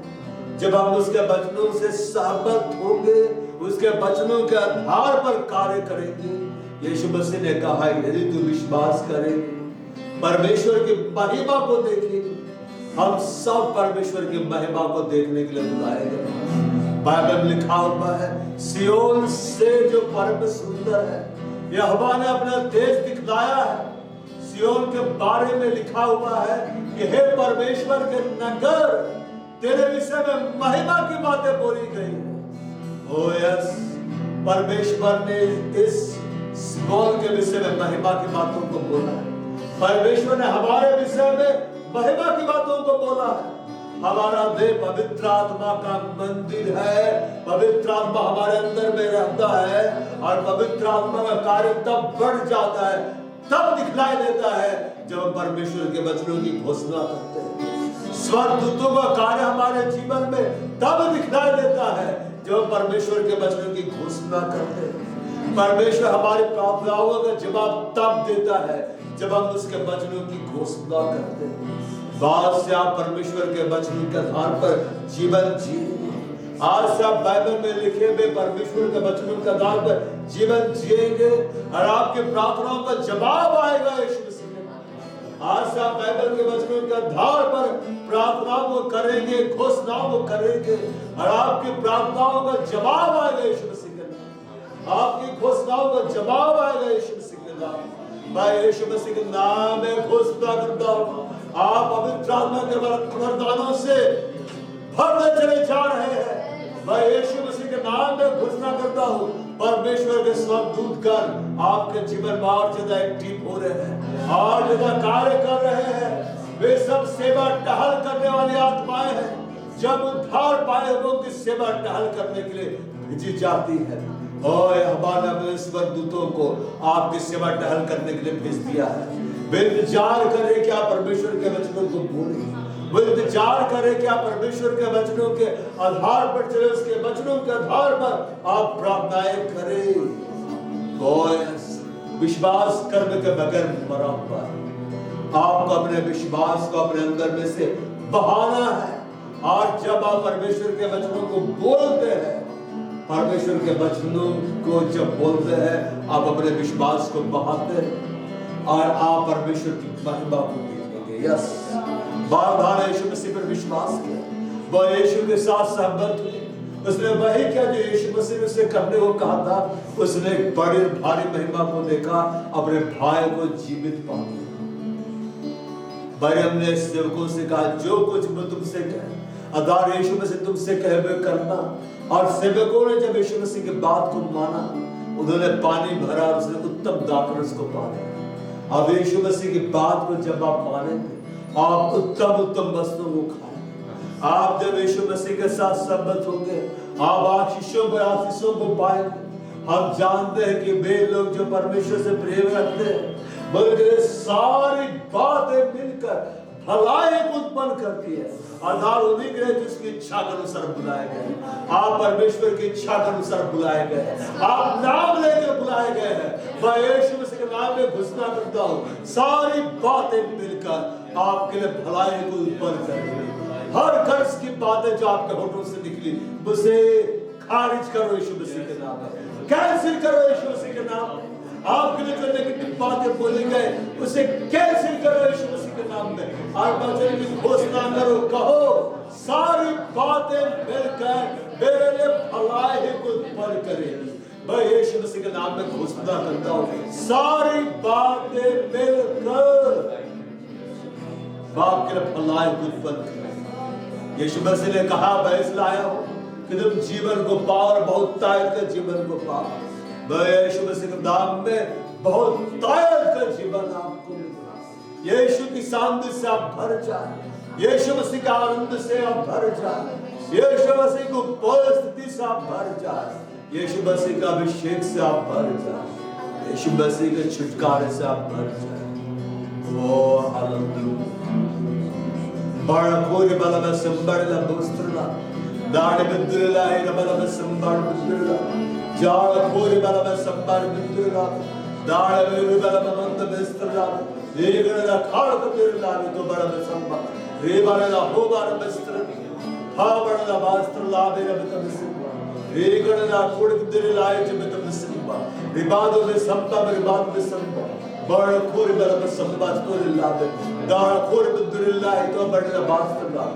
जब हम उसके वचनों से सहमत होंगे, उसके वचनों के आधार पर कार्य करेंगे। यीशु मसीह ने कहा यदि तू विश्वास करेंगे, परमेश्वर की महिमा को देखेंगे। हम सब परमेश्वर की महिमा को देखने के लिए बुलाए गए। बाइबल में लिखा हुआ है सियोन से जो परम सुंदर है, यहोवा ने अपना तेज दिखलाया है। सियोन के बारे में लिखा हुआ है कि हे परमेश्वर के नगर, तेरे विषय में महिमा की बातें बोली गई है। ओ यस, परमेश्वर ने इस सियोन के विषय में महिमा की बातों को बोला है। परमेश्वर ने हमारे विषय में महिमा की बातों को बोला है। हमारा देह पवित्र आत्मा का मंदिर है, पवित्र आत्मा हमारे अंदर में रहता है और पवित्र आत्मा का कार्य तब बढ़ जाता है, तब दिखलाई देता है जब हम परमेश्वर के वचनों की घोषणा करते हैं। स्वर्गदूतों का कार्य हमारे जीवन में तब दिखलाई देता है जब परमेश्वर के वचनों की घोषणा करते हैं। परमेश्वर हमारी प्रार्थनाओं का जवाब तब देता है जब हम उसके वचनों की घोषणा करते हैं। आज से आप परमेश्वर के वचनों के आधार पर जीवन जिएंगे। आज से आप बाइबल में लिखे हुए परमेश्वर के वचनों के आधार पर जीवन जिएंगे और आपकी प्रार्थनाओं का जवाब आएगा यीशु मसीह के नाम। आज से आप बाइबल के वचनों के आधार पर प्रार्थनाओं को करेंगे, घोषणाओं को करेंगे और आपकी प्रार्थनाओं का जवाब आएगा यीशु मसीह के नाम। आपकी घोषणाओं का जवाब आएगा यीशु मसीह के नाम। मैं यीशु मसीह के नाम में घोषणा करता हूँ, आप पवित्र आत्मा के वरदानों से भरने चले जा रहे हैं। मैं यीशु मसीह के नाम करता हूँ परमेश्वर के स्वर्गदूत कर आपके जीवन में और ज्यादा एक्टिव हो रहे हैं, और ज्यादा कार्य कर रहे हैं। वे सब सेवा टहल करने वाली आत्माएं हैं, जब उद्धार पाए हुए की सेवा टहल करने के लिए भेजी जाती है। और हमारा अपने स्वर्गदूतों को आपकी सेवा टहल करने के लिए भेज दिया है। वे इंतजार करें कि आप परमेश्वर के वचनों को बोलें, वो इंतजार करे कि आप परमेश्वर के वचनों के आधार पर चले, उसके वचनों के आधार पर आप प्रार्थनाएं करें। विश्वास कर्म के बगैर मरा हुआ है। आपको अपने विश्वास को अपने अंदर में से बहाना है, और जब आप परमेश्वर के वचनों को बोलते हैं, परमेश्वर के वचनों को जब बोलते हैं, आप अपने विश्वास को बहाते हैं और आप परमेश्वर की महिमा को देखेंगे। यस, बार-बार यीशु मसीह पर विश्वास किया, वह यीशु के साथ सहमत हुए, उसने वही किया जो यीशु मसीह ने उसे करने को कहा था। उसने एक बड़ी भारी महिमा को देखा, अपने भाई को जीवित पा लिया। मरियम ने सेवकों से कहा, जो कुछ मैं तुमसे कहे अदार यीशु मसीह तुमसे कहे हुए करना। और सेवकों ने जब यीशु मसीह की बात को माना, उन्होंने पानी भरा, उसने उत्तम दाखरस को पा लिया। अब यीशु मसीह की बात को जब आप मानेंगे, आप उत्तम वस्तुओं को खाएंगे। आप जब यीशु मसीह के साथ सहमत होंगे, आप आशीषों पर आशीषों को पाएंगे। हम जानते हैं कि वे लोग जो परमेश्वर से प्रेम रखते हैं, बल्कि सारी बातें मिलकर भलाई को उत्पन्न करती है। आधार उन्हीं के जिसकी इच्छा के अनुसार बुलाए गए। आप परमेश्वर की इच्छा के अनुसार बुलाए गए, आप नाम लेकर बुलाए गए हैं। मैं यीशु मसीह के नाम में घोषणा करता हूँ, सारी बातें मिलकर आपके लिए भलाई को उत्पन्न करेंगे। हर कर्ज की बातें जो आपके होठों से निकली, उसे खारिज करो यीशु मसीह के नाम में, कैंसिल करो यीशु मसीह के नाम में। आपके लिए जो नेगेटिव बातें बोली गए, उसे कैंसिल करो यीशु मसीह के नाम में, और वचन की घोषणा करो। कहो, सारी बातें मिलकर मेरे लिए भलाई को उत्पन्न करेगी। मैं यीशु मसीह के नाम में घोषणा करता हूँ, सारी बातें मिलकर बाप के लिए भलाई को उत्पन्न करेगी। यीशु मसीह ने कहा, मैं इसलिए आया हूँ कि तुम जीवन को पाओ और बहुत ताकत का जीवन को पाओ। मैं यीशु मसीह के नाम में बहुत ताकत का जीवन आपको मिलेगा। यीशु की शांति से आप भर जाए, यीशु मसीह के आनंद से आप भर जाए, यीशु मसीह की उपस्थिति से आप भर जाए, यीशु मसीह का अभिषेक से आप भर जाए, यीशु मसीह के छुटकारे से आप भर जाए। ओ हालेलुया। बड़ा कोई बला में संबर ला दोस्तला दाढ़ बिंदुला है, बला में संबर बिंदुला जाड़ कोई बला में संबर बिंदुला दाढ़ में बला में मंद बिस्तला रेगड़ा खाड़ को बिरला में तो बड़ा में संबर रे बला हो बार बिस्तर हा बड़ा बास्त्र ला मेरा में सिंबा रेगड़ा कोड़ बिरला है जब में सिंबा रिबादो में संबा रिबाद में संबा बड़ा कोई बला में संबा तो ला में दाढ़ कोई बिंदुला है तो बड़ा बास्त्र ला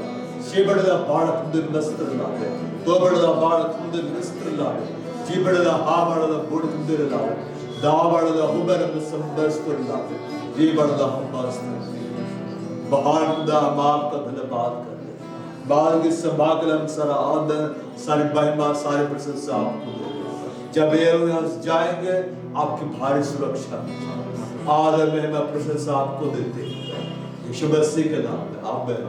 शिबड़ा बाड़ कुंद मस्त्र ला तो बड़ा बाड़ कुंद मस्त्र ला जी बड़ा हा बड़ा बुड़ कुंद ला दा बड़ा हुबर में संबस्त्र ला जी बड़ा हम्बस्त्र बाहर दा माप का धन्यवाद कर बाल के संभागल हम सारा आदर सारी महिमा सारी प्रशंसा आपको। जब ये लोग जाएंगे आपकी भारी सुरक्षा आदर महिमा प्रशंसा आपको देते हैं यीशु मसीह के नाम में आमीन।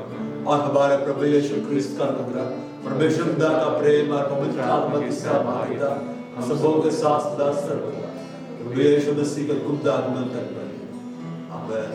और हमारे प्रभु यीशु क्रिस्त का अनुग्रह, परमेश्वर पिता का प्रेम और पवित्र आत्मा की सहभागिता हम सबों के साथ सदा सर्वदा प्रभु यीशु मसीह के गुप्त आगमन तक बने। आमीन।